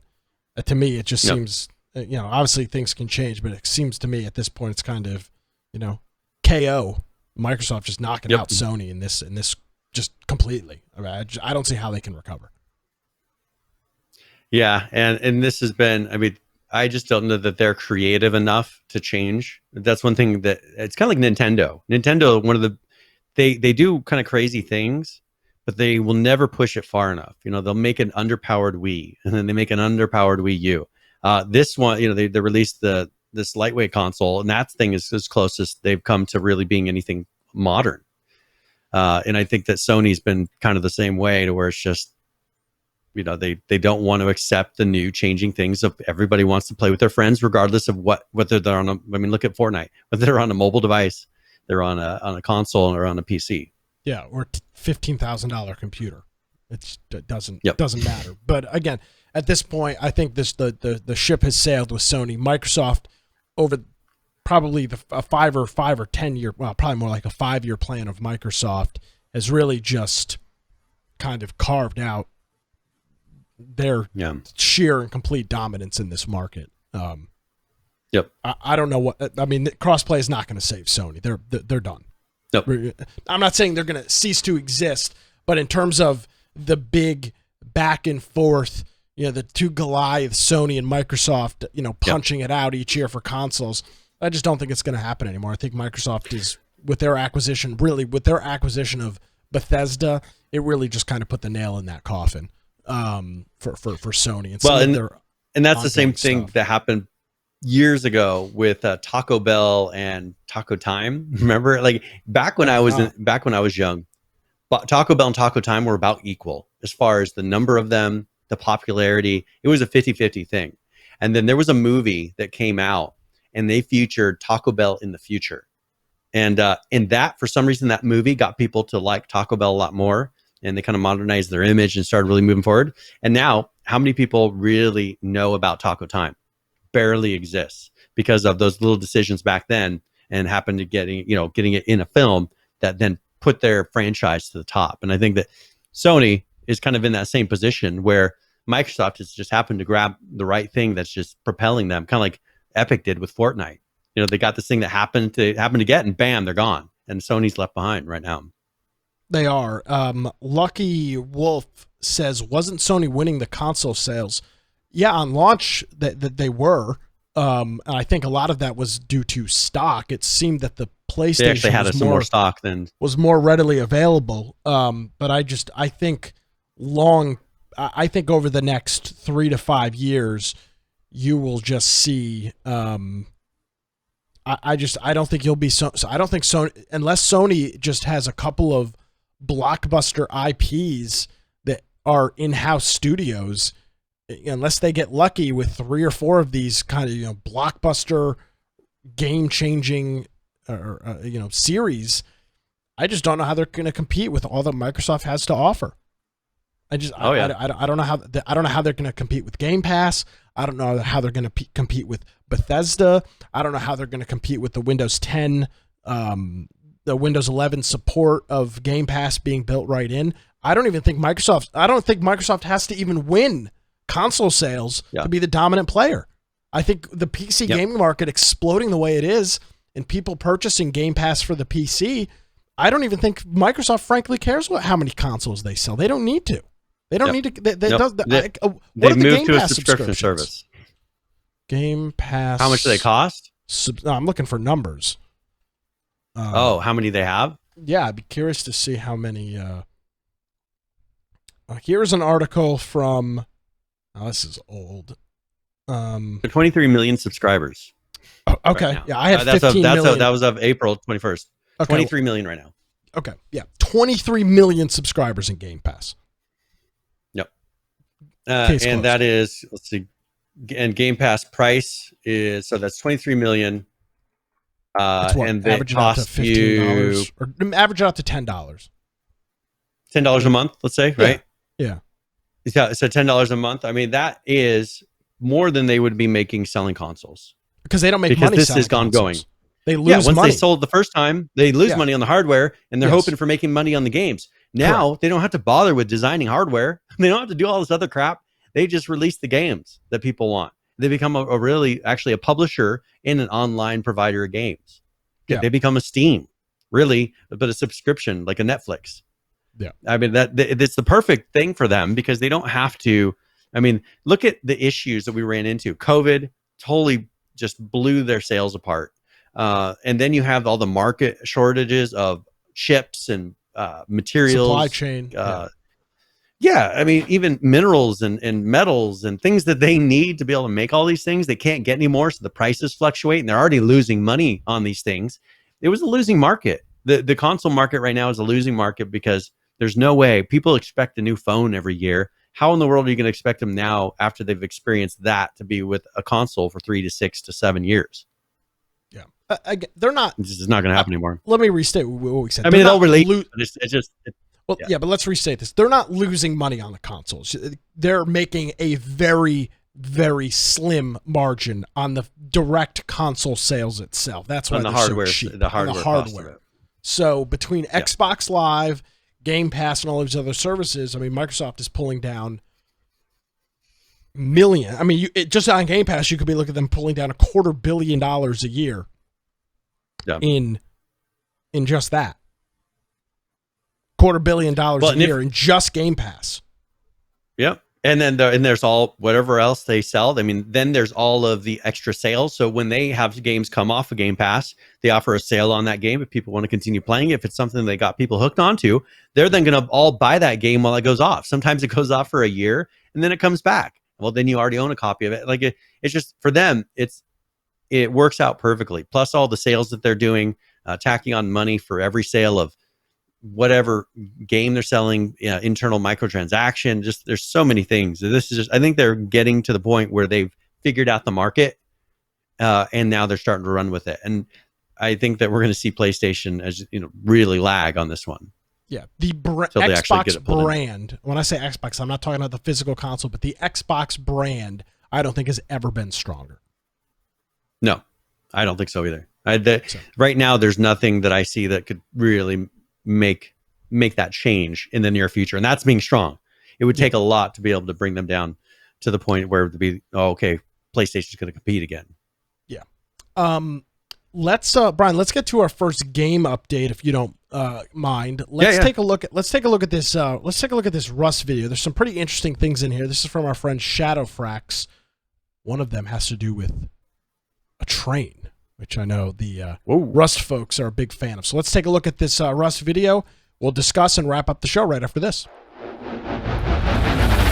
to me it just seems obviously things can change, but it seems to me at this point it's kind of KO. Microsoft just knocking out Sony in this just completely. I mean, I don't see how they can recover. Yeah, and this has been. I mean, I just don't know that they're creative enough to change. That's one thing that it's kind of like Nintendo. Nintendo, they do kind of crazy things, but they will never push it far enough. They'll make an underpowered Wii, and then they make an underpowered Wii U. This one, they released this lightweight console, and that thing is as closest they've come to really being anything modern. And I think that Sony's been kind of the same way, to where it's just, they don't want to accept the new changing things of everybody wants to play with their friends, regardless of whether they're on look at Fortnite, whether they're on a mobile device, they're on a console, or on a PC. Yeah, or $15,000 computer. It doesn't matter. But again, at this point, I think the ship has sailed with Sony. Microsoft, over probably a 5 or 10 year, well, probably more like a 5-year plan of Microsoft, has really just kind of carved out their sheer and complete dominance in this market. I don't know what I mean. Crossplay is not going to save Sony. They're done. I'm not saying they're going to cease to exist, but in terms of the big back and forth, the two Goliaths, Sony and Microsoft, punching it out each year for consoles, I just don't think it's going to happen anymore. I think Microsoft is, with their acquisition of Bethesda, it really just kind of put the nail in that coffin for Sony. And that's the same thing that happened years ago with Taco Bell and Taco Time. Remember, like back when I was young, Taco Bell and Taco Time were about equal as far as the number of them, the popularity. It was a 50-50 thing. And then there was a movie that came out, and they featured Taco Bell in the future. And in that, for some reason, that movie got people to like Taco Bell a lot more, and they kind of modernized their image and started really moving forward. And now, how many people really know about Taco Time? Barely exists, because of those little decisions back then, and happened to getting it in a film that then put their franchise to the top. And I think that Sony is kind of in that same position, where Microsoft has just happened to grab the right thing that's just propelling them, kind of like Epic did with Fortnite. They got this thing that happened to get, and bam, they're gone, and Sony's left behind right now. They are. Lucky Wolf says, wasn't Sony winning the console sales? Yeah, on launch that they were. And I think a lot of that was due to stock. It seemed that the PlayStation They actually had some more stock than was more readily available. But I think over the next 3 to 5 years, you will just see. I don't think you'll be so. I don't think Sony, unless Sony just has a couple of blockbuster IPs that are in-house studios. Unless they get lucky with 3 or 4 of these kind of blockbuster, game-changing, series, I just don't know how they're going to compete with all that Microsoft has to offer. I don't know how they're going to compete with Game Pass. I don't know how they're going to compete with Bethesda. I don't know how they're going to compete with the Windows 10, the Windows 11 support of Game Pass being built right in. I don't think Microsoft has to even win console sales to be the dominant player. I think the PC gaming market exploding the way it is and people purchasing Game Pass for the PC, I don't even think Microsoft frankly cares how many consoles they sell. They don't need to. They don't need to. They've moved to a subscription service. Game Pass. How much do they cost? I'm looking for numbers. How many they have? Yeah, I'd be curious to see how many. Here's an article from. Oh, this is old. 23 million subscribers. Oh, okay. Right yeah, I have 15 million. That was of April 21st. Okay. 23 million right now. Okay. Yeah. 23 million subscribers in Game Pass. Yep. And that is, let's see. And Game Pass price is, so that's 23 million. And they cost you. Or average it out to $10. $10 a month, let's say, right? Yeah. Yeah, so $10 a month. I mean, that is more than they would be making selling consoles. Because they don't make money. This has gone going. They lose once money. They sold the first time, they lose money on the hardware, and they're hoping for making money on the games. Now they don't have to bother with designing hardware. They don't have to do all this other crap. They just release the games that people want. They become a publisher and an online provider of games. Yeah. They become a Steam, really, but a subscription like a Netflix. Yeah, I mean it's the perfect thing for them because they don't have to. I mean, look at the issues that we ran into. COVID totally just blew their sales apart, and then you have all the market shortages of chips and materials, supply chain. I mean, even minerals and metals and things that they need to be able to make all these things, they can't get anymore. So the prices fluctuate, and they're already losing money on these things. It was a losing market. The console market right now is a losing market because there's no way people expect a new phone every year. How in the world are you going to expect them now after they've experienced that to be with a console for 3 to 6 to 7 years? Yeah, they're not. This is not going to happen anymore. Let me restate what we said. I mean, they'll relate. But let's restate this. They're not losing money on the consoles. They're making a very, very slim margin on the direct console sales itself. That's why the hardware. The hardware. So between Xbox Live, Game Pass, and all these other services, I mean, Microsoft is pulling down million. I mean, just on Game Pass, you could be looking at them pulling down $250 million a year. Yeah. In just that. $250 million a year in just Game Pass. Yep. And then there's all whatever else they sell. I mean, then there's all of the extra sales. So when they have games come off of Game Pass, they offer a sale on that game if people want to continue playing it. If it's something they got people hooked onto, they're then going to all buy that game while it goes off. Sometimes it goes off for a year and then it comes back. Well, then you already own a copy of it. Like it's just for them, it works out perfectly. Plus all the sales that they're doing, tacking on money for every sale of whatever game they're selling, internal microtransaction, just there's so many things. This is just, I think they're getting to the point where they've figured out the market, and now they're starting to run with it. And I think that we're going to see PlayStation as really lag on this one. Yeah, the Xbox brand. When I say Xbox, I'm not talking about the physical console, but the Xbox brand, I don't think has ever been stronger. No, I don't think so either. Right now, there's nothing that I see that could really make that change in the near future, and that's being strong. It would take a lot to be able to bring them down to the point where it would be, PlayStation's going to compete again. Yeah. let's Brian, let's get to our first game update if you don't mind. Let's take a look at this Rust video. There's some pretty interesting things in here. This is from our friend Shadowfrax. One of them has to do with a train, which I know the Rust folks are a big fan of. So let's take a look at this Rust video. We'll discuss and wrap up the show right after this.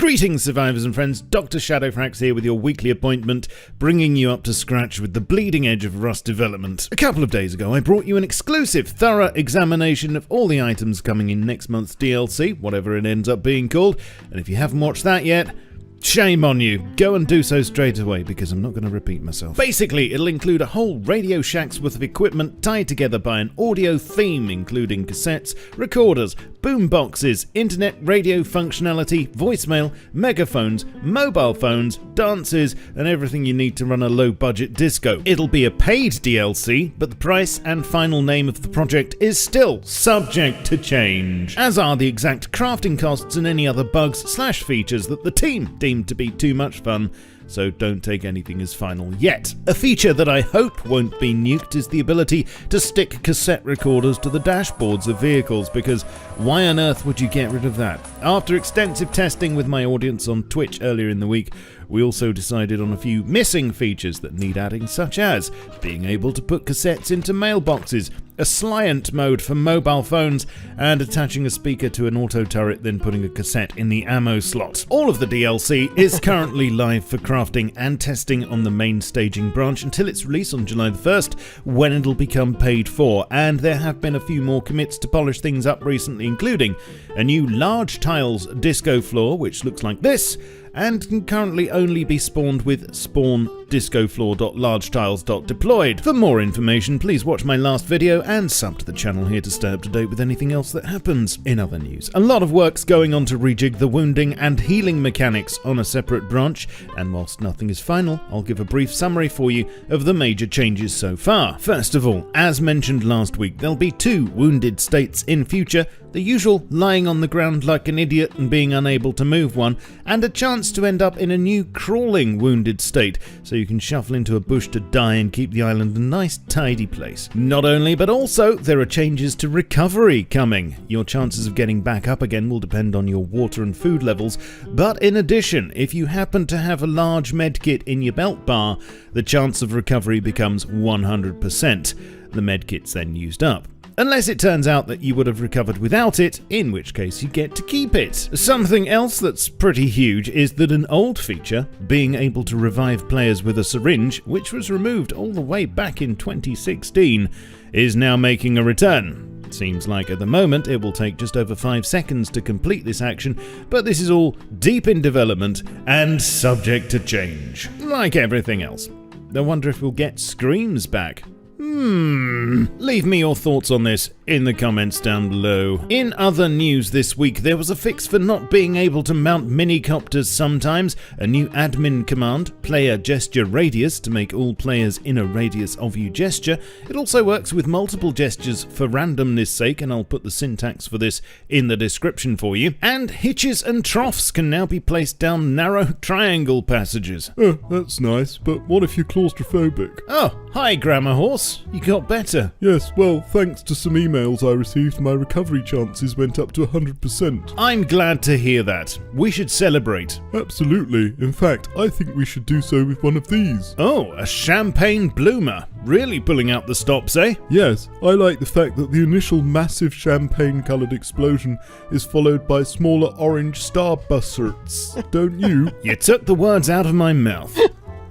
Greetings, survivors and friends. Dr. Shadowfrax here with your weekly appointment, bringing you up to scratch with the bleeding edge of Rust development. A couple of days ago, I brought you an exclusive, thorough examination of all the items coming in next month's DLC, whatever it ends up being called, and if you haven't watched that yet, shame on you. Go and do so straight away, because I'm not going to repeat myself. Basically, it'll include a whole Radio Shack's worth of equipment tied together by an audio theme, including cassettes, recorders, boomboxes, internet radio functionality, voicemail, megaphones, mobile phones, dances, and everything you need to run a low-budget disco. It'll be a paid DLC, but the price and final name of the project is still subject to change, as are the exact crafting costs and any other bugs/features that the team deemed to be too much fun, so don't take anything as final yet. A feature that I hope won't be nuked is the ability to stick cassette recorders to the dashboards of vehicles, because why on earth would you get rid of that? After extensive testing with my audience on Twitch earlier in the week, we also decided on a few missing features that need adding, such as being able to put cassettes into mailboxes, a Slyant mode for mobile phones, and attaching a speaker to an auto turret, then putting a cassette in the ammo slot. All of the DLC is currently live for crafting and testing on the main staging branch until its release on July the 1st, when it'll become paid for, and there have been a few more commits to polish things up recently, including a new large tiles disco floor, which looks like this, and can currently only be spawned with spawn discofloor.largetiles.deployed. For more information, please watch my last video and sub to the channel here to stay up to date with anything else that happens. In other news, a lot of work's going on to rejig the wounding and healing mechanics on a separate branch, and whilst nothing is final, I'll give a brief summary for you of the major changes so far. First of all, as mentioned last week, there'll be 2 wounded states in future, the usual lying on the ground like an idiot and being unable to move one, and a chance to end up in a new crawling wounded state, so you can shuffle into a bush to die and keep the island a nice tidy place. Not only, but also, there are changes to recovery coming. Your chances of getting back up again will depend on your water and food levels, but in addition, if you happen to have a large medkit in your belt bar, the chance of recovery becomes 100%. The medkit's then used up. Unless it turns out that you would have recovered without it, in which case you get to keep it. Something else that's pretty huge is that an old feature, being able to revive players with a syringe, which was removed all the way back in 2016, is now making a return. Seems like at the moment it will take just over 5 seconds to complete this action, but this is all deep in development and subject to change, like everything else. I wonder if we'll get screams back. Leave me your thoughts on this in the comments down below. In other news this week, there was a fix for not being able to mount minicopters sometimes, a new admin command, player gesture radius, to make all players in a radius of you gesture. It also works with multiple gestures for randomness sake, and I'll put the syntax for this in the description for you. And hitches and troughs can now be placed down narrow triangle passages. Oh, that's nice, but what if you're claustrophobic? Oh, hi Grammar Horse. You got better. Yes, well, thanks to some emails I received, my recovery chances went up to 100%. I'm glad to hear that. We should celebrate. Absolutely. In fact, I think we should do so with one of these. Oh, a champagne bloomer. Really pulling out the stops, eh? Yes, I like the fact that the initial massive champagne-coloured explosion is followed by smaller orange starbursts. Don't you? You took the words out of my mouth.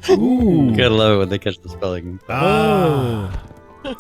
Ooh. Gotta love it when they catch the spelling.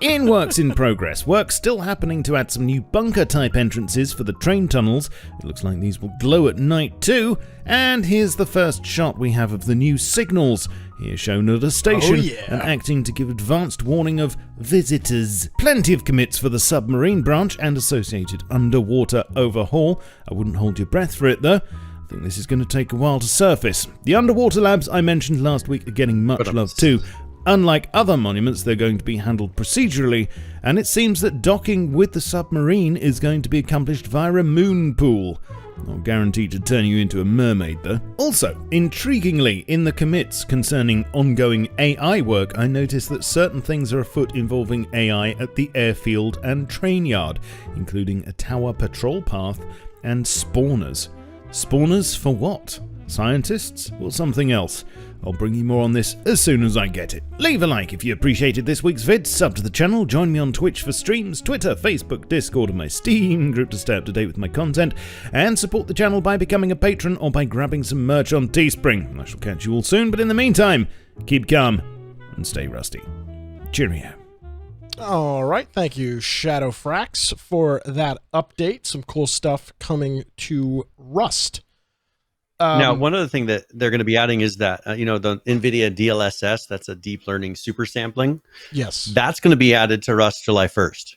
In works in progress, work still happening to add some new bunker-type entrances for the train tunnels. It looks like these will glow at night too. And here's the first shot we have of the new signals, here shown at a station and acting to give advanced warning of visitors. Plenty of commits for the submarine branch and associated underwater overhaul. I wouldn't hold your breath for it though. I think this is going to take a while to surface. The underwater labs I mentioned last week are getting much love too. Unlike other monuments, they're going to be handled procedurally, and it seems that docking with the submarine is going to be accomplished via a moon pool. Not guaranteed to turn you into a mermaid, though. Also, intriguingly, in the commits concerning ongoing AI work, I noticed that certain things are afoot involving AI at the airfield and train yard, including a tower patrol path and spawners. Spawners for what? Scientists or something else? I'll bring you more on this as soon as I get it. Leave a like if you appreciated this week's vid, sub to the channel, join me on Twitch for streams, Twitter, Facebook, Discord, and my Steam group to stay up to date with my content, and support the channel by becoming a patron or by grabbing some merch on Teespring. I shall catch you all soon, but in the meantime, keep calm and stay rusty. Cheerio. All right, thank you, Shadowfrax, for that update. Some cool stuff coming to Rust. Now, one other thing that they're going to be adding is that, the NVIDIA DLSS, that's a deep learning super sampling. Yes. That's going to be added to Rust July 1st.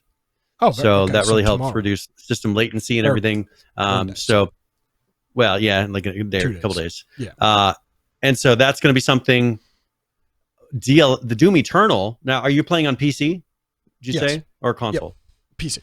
Oh, so okay, that really helps tomorrow. reduce system latency and everything. Well, yeah, like a couple days. Yeah. And so that's going to be something, the Doom Eternal. Now, are you playing on PC, did you say, or console? Yep. PC.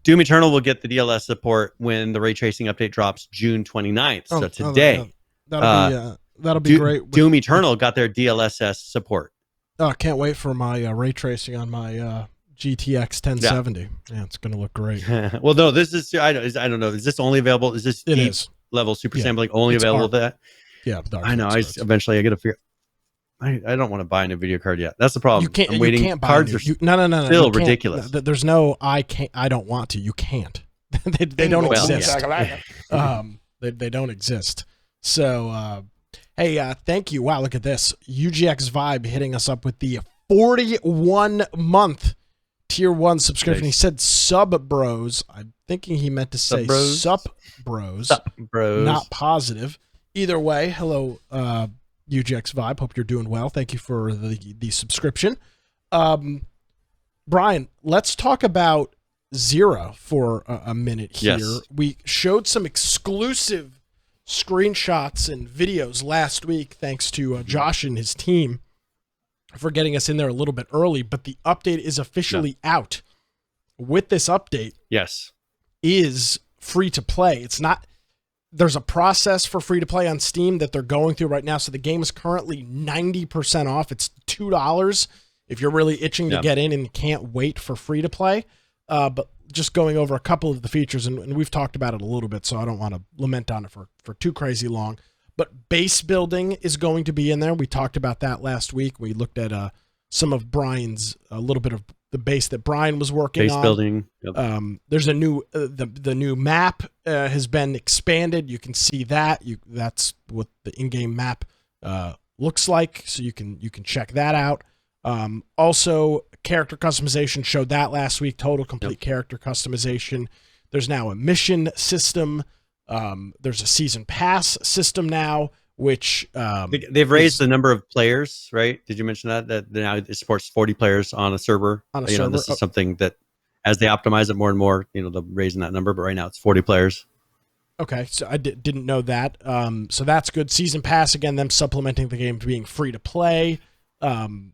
Doom Eternal will get the DLSS support when the ray tracing update drops June 29th. So today. That'll be great. Doom Eternal got their DLSS support. Oh, I can't wait for my ray tracing on my GTX 1070. Yeah, it's going to look great. Well, no, this is, I don't know. Is this only available? Is this deep level super sampling only available to that? Yeah. I know. Eventually I got to figure. I don't want to buy a new video card yet. That's the problem. You can't. I'm waiting. You can't buy Cards new. are no. still ridiculous. There's no. I can't. I don't want to. You can't. they don't exist. They don't exist. So, hey, thank you. Wow, look at this. UGX Vibe hitting us up with the 41-month tier 1 subscription. Nice. He said sub bros. I'm thinking he meant to say sup bros. Sup bros. Not positive. Either way, hello. UGX Vibe. Hope you're doing well. Thank you for the subscription. Brian, let's talk about XERA for a minute here. Yes. We showed some exclusive screenshots and videos last week, thanks to Josh and his team for getting us in there a little bit early, but the update is officially out. With this update, is free to play. It's not. There's a process for free to play on Steam that they're going through right now. So the game is currently 90% off. It's $2 if you're really itching to get in and can't wait for free to play. But just going over a couple of the features, and we've talked about it a little bit, so I don't want to lament on it for too crazy long. But base building is going to be in there. We talked about that last week. We looked at some of Brian's, a little bit of the base that Brian was working on. Base building. There's a new the new map has been expanded. You can see that. That's what the in-game map looks like. So you can check that out. Also, character customization, showed that last week. Total complete character customization. There's now a mission system. There's a season pass system now, which they've raised the number of players, right? Did you mention that now it supports 40 players on a server? Server. This is something that as they optimize it more and more, they're raising that number, but right now it's 40 players. Okay, so I didn't know that. So that's good. Season pass, again, them supplementing the game to being free to play, and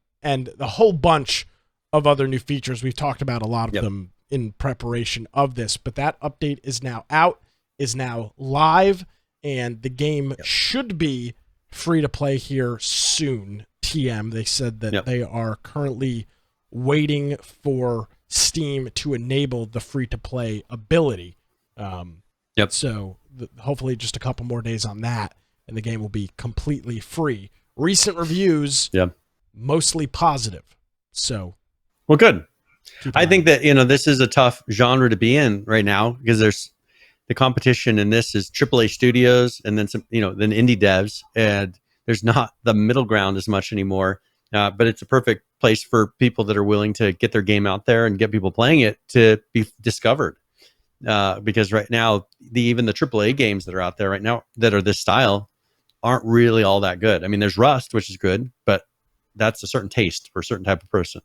a whole bunch of other new features. We've talked about a lot of them in preparation of this, but that update is now out, is now live, and the game should be free to play here soon. TM, they said that they are currently waiting for Steam to enable the free to play ability. So hopefully just a couple more days on that, and the game will be completely free. Recent reviews, mostly positive. So, well, good. I think that this is a tough genre to be in right now, because there's the competition in this is AAA studios and then some, then indie devs, and there's not the middle ground as much anymore. But it's a perfect place for people that are willing to get their game out there and get people playing it to be discovered. Because right now, even the AAA games that are out there right now that are this style aren't really all that good. I mean, there's Rust, which is good, but that's a certain taste for a certain type of person.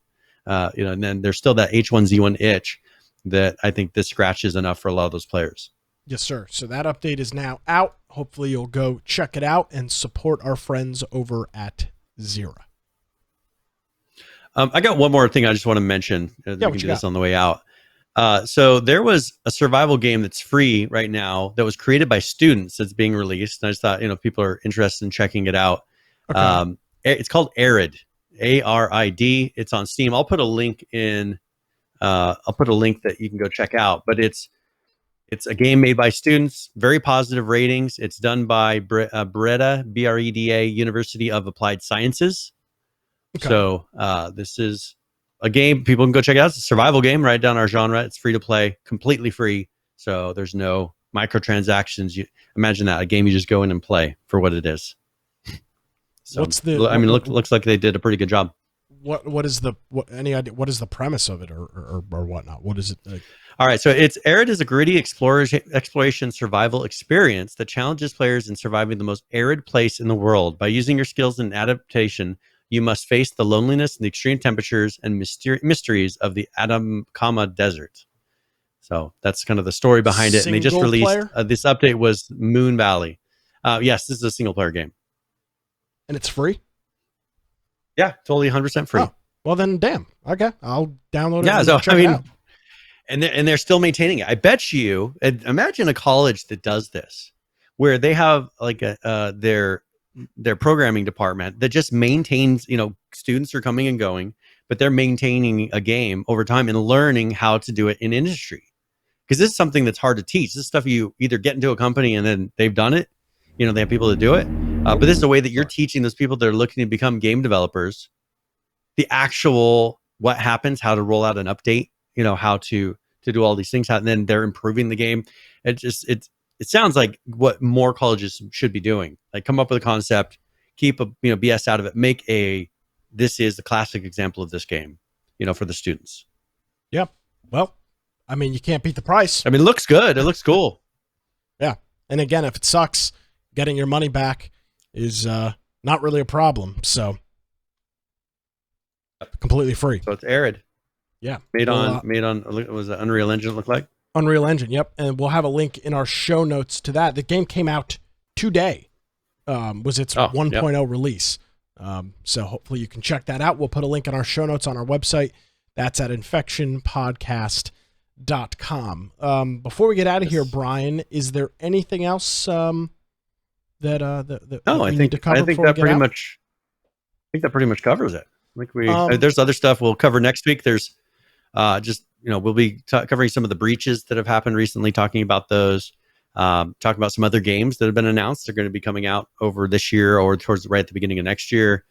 And then there's still that H1Z1 itch that I think this scratches enough for a lot of those players. Yes, sir. So that update is now out. Hopefully you'll go check it out and support our friends over at XERA. I got one more thing I just want to mention. We can do this on the way out. So there was a survival game that's free right now that was created by students that's being released. And I just thought, people are interested in checking it out. Okay. It's called Arid, ARID. It's on Steam. I'll put a link in. I'll put a link that you can go check out. But it's a game made by students, very positive ratings. It's done by Breda, BREDA, University of Applied Sciences. Okay. So this is a game people can go check it out. It's a survival game, right down our genre. It's free to play, completely free. So there's no microtransactions. You imagine that, a game you just go in and play for what it is. So, looks like they did a pretty good job. Any idea what is the premise of it or whatnot? What is it like? All right, so Arid is a gritty exploration survival experience that challenges players in surviving the most arid place in the world. By using your skills in adaptation, you must face the loneliness and the extreme temperatures and mysteries of the Atacama Desert. So that's kind of the story behind it. And they just released this update was Moon Valley. Yes, this is a single player game. And it's free? Yeah, totally 100% free. Oh, well then, damn. Okay, I'll download it. Yeah, so I mean, and they're still maintaining it. I bet you. Imagine a college that does this, where they have like their programming department that just maintains. Students are coming and going, but they're maintaining a game over time and learning how to do it in industry. Because this is something that's hard to teach. This is stuff you either get into a company and then they've done it. They have people to do it. But this is a way that you're teaching those people that are looking to become game developers the actual what happens, how to roll out an update, how to do all these things, and then they're improving the game. It sounds like what more colleges should be doing. Like come up with a concept, keep BS out of it, this is the classic example of this game, for the students. Yep. Well, I mean, you can't beat the price. I mean, it looks good. It looks cool. Yeah. And again, if it sucks, getting your money back is not really a problem. So completely free. So it's Arid. Yeah. Made on was it Unreal Engine look like? Unreal Engine, yep. And we'll have a link in our show notes to that. The game came out today. Was its 1.0 release. So hopefully you can check that out. We'll put a link in our show notes on our website. That's at infectionpodcast.com. Before we get out of here, Brian, is there anything else that we need to cover? I think that pretty much covers it. I think there's other stuff we'll cover next week. There's we'll be covering some of the breaches that have happened recently, talking about those, talking about some other games that have been announced. They're going to be coming out over this year or towards right at the beginning of next year.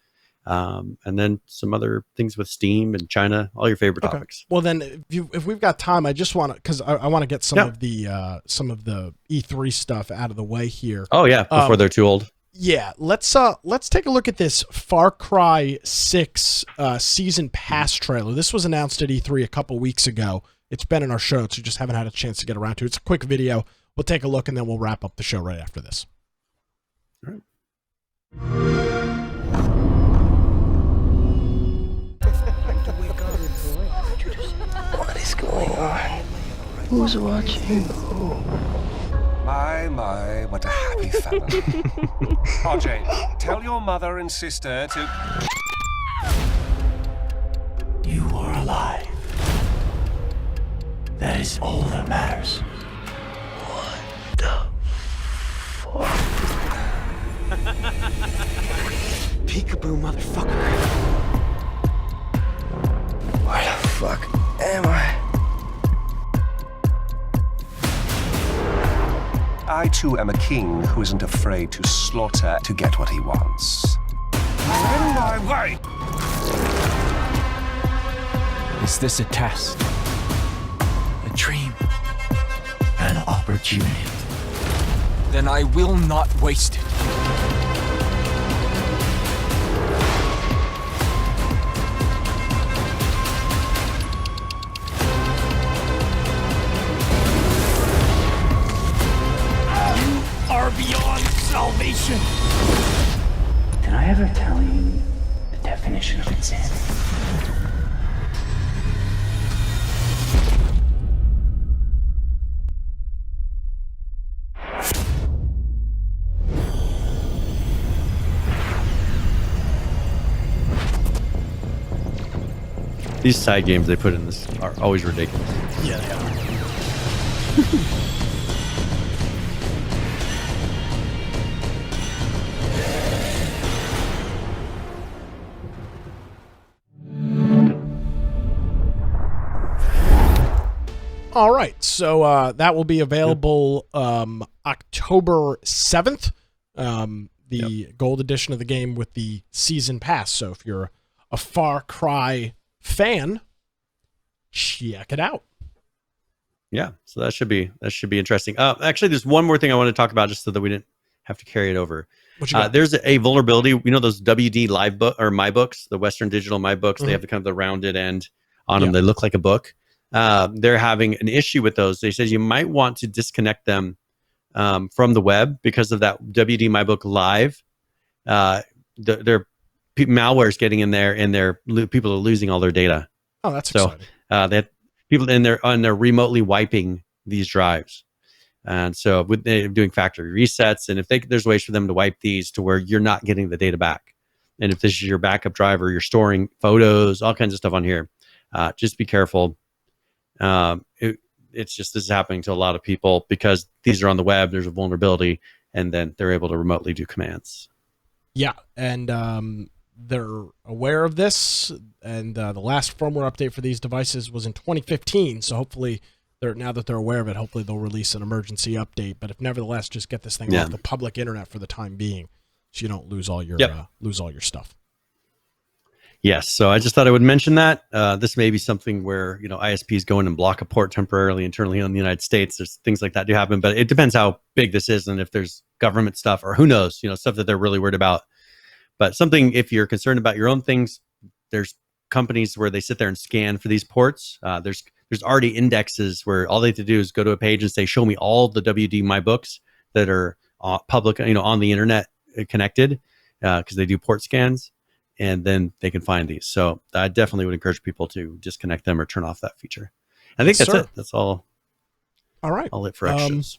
And then some other things with Steam and China, all your favorite topics. Well, then if we've got time, I just want to, because I want to get some of the E3 stuff out of the way here. Oh yeah, before they're too old. Yeah, let's take a look at this Far Cry 6 season pass trailer. This was announced at E3 a couple weeks ago. It's been in our show, so you just haven't had a chance to get around to it. It's a quick video. We'll take a look, and then we'll wrap up the show right after this. All right. What is going on? Who's watching? My, what a happy family. RJ, tell your mother and sister to... You are alive. That is all that matters. What the fuck? Peekaboo, motherfucker. Where the fuck am I? I too am a king who isn't afraid to slaughter to get what he wants. In my way! Is this a test? A dream? An opportunity? Then I will not waste it. Beyond salvation. Did I ever tell you the definition of insanity? These side games they put in this are always ridiculous. Yeah, they are. All right, so that will be available October 7th, the gold edition of the game with the season pass. So if you're a Far Cry fan, check it out. Yeah, so that should be interesting. Actually, there's one more thing I want to talk about, just so that we didn't have to carry it over. There's a vulnerability. You know those WD Live book or My Books, the Western Digital My Books. Mm-hmm. They have the kind of the rounded end on them. They look like a book. They're having an issue with those. They said you might want to disconnect them from the web because of that WD My Book Live. Their malware is getting in there, and people are losing all their data. Oh, that's exciting. They have people in there, and they're remotely wiping these drives, and so they're doing factory resets. And if there's ways for them to wipe these to where you're not getting the data back, and if this is your backup drive or you're storing photos, all kinds of stuff on here, just be careful. It's just, this is happening to a lot of people because these are on the web. There's a vulnerability, and then they're able to remotely do commands. Yeah, and they're aware of this, and the last firmware update for these devices was in 2015. So hopefully, now that they're aware of it, hopefully they'll release an emergency update. But if nevertheless, just get this thing off the public internet for the time being, so you don't lose all your stuff. Yes, so I just thought I would mention that. This may be something where, ISPs go in and block a port temporarily internally in the United States. There's things like that do happen, but it depends how big this is and if there's government stuff or who knows, stuff that they're really worried about. But something, if you're concerned about your own things, there's companies where they sit there and scan for these ports. There's already indexes where all they have to do is go to a page and say, show me all the WD My Books that are public, on the internet connected, because they do port scans. And then they can find these. So I definitely would encourage people to disconnect them or turn off that feature. I think that's it. That's all. All right. All it for extras.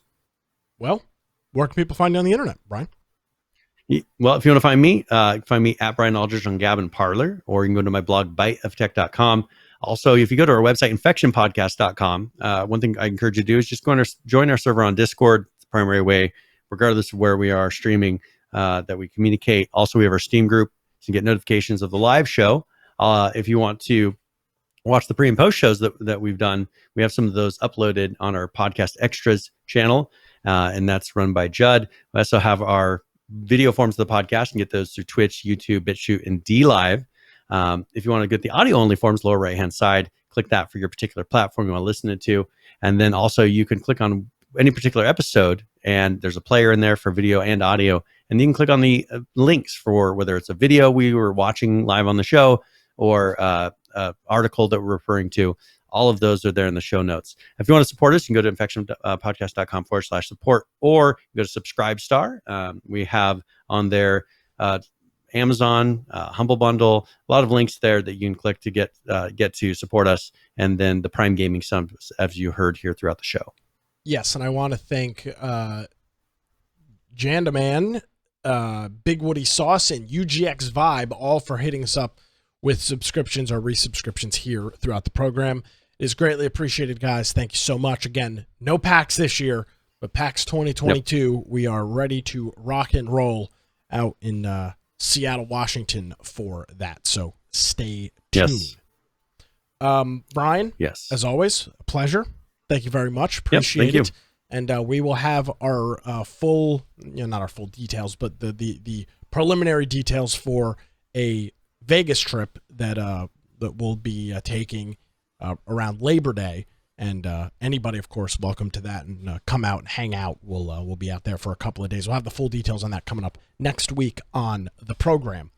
Well, where can people find you on the internet, Brian? Well, if you want to find me, you can find me at Brian Aldridge on Gab and Parler, or you can go to my blog, biteoftech.com. Also, if you go to our website, infectionpodcast.com, one thing I encourage you to do is just join our server on Discord. It's the primary way, regardless of where we are streaming, that we communicate. Also, we have our Steam group. So you get notifications of the live show. If you want to watch the pre and post shows that we've done, we have some of those uploaded on our podcast extras channel, and that's run by Judd. We also have our video forms of the podcast and get those through Twitch, YouTube, BitChute, and DLive. If you want to get the audio only forms, lower right hand side, click that for your particular platform you want to listen to. And then also you can click on any particular episode, and there's a player in there for video and audio. And you can click on the links for whether it's a video we were watching live on the show or article that we're referring to. All of those are there in the show notes. If you want to support us, you can go to infectionpodcast.com/support, or go to Subscribestar. We have on there Amazon, Humble Bundle, a lot of links there that you can click to get to support us, and then the Prime Gaming subs, as you heard here throughout the show. Yes, and I want to thank Jandaman, Big Woody Sauce, and UGX Vibe, all for hitting us up with subscriptions or resubscriptions here throughout the program. It is greatly appreciated, guys. Thank you so much. Again, no PAX this year, but PAX 2022, we are ready to rock and roll out in Seattle, Washington for that. So stay tuned. Yes. Brian, yes, as always, a pleasure. Thank you very much. Appreciate it. And we will have our full, not our full details, but the preliminary details for a Vegas trip that we'll be taking around Labor Day. And anybody, of course, welcome to that, and come out and hang out. We'll be out there for a couple of days. We'll have the full details on that coming up next week on the program.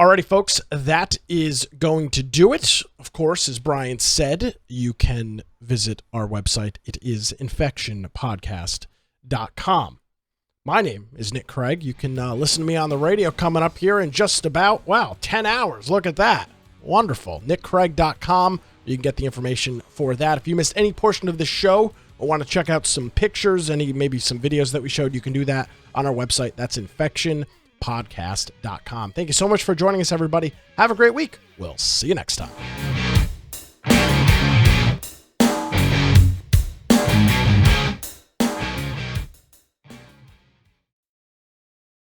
Alrighty, folks, that is going to do it. Of course, as Brian said, you can visit our website. It is infectionpodcast.com. My name is Nick Craig. You can listen to me on the radio coming up here in just about, 10 hours. Look at that. Wonderful. NickCraig.com. You can get the information for that. If you missed any portion of the show or want to check out some pictures, maybe some videos that we showed, you can do that on our website. That's infectionpodcast.com. Thank you so much for joining us, everybody. Have a great week. We'll see you next time.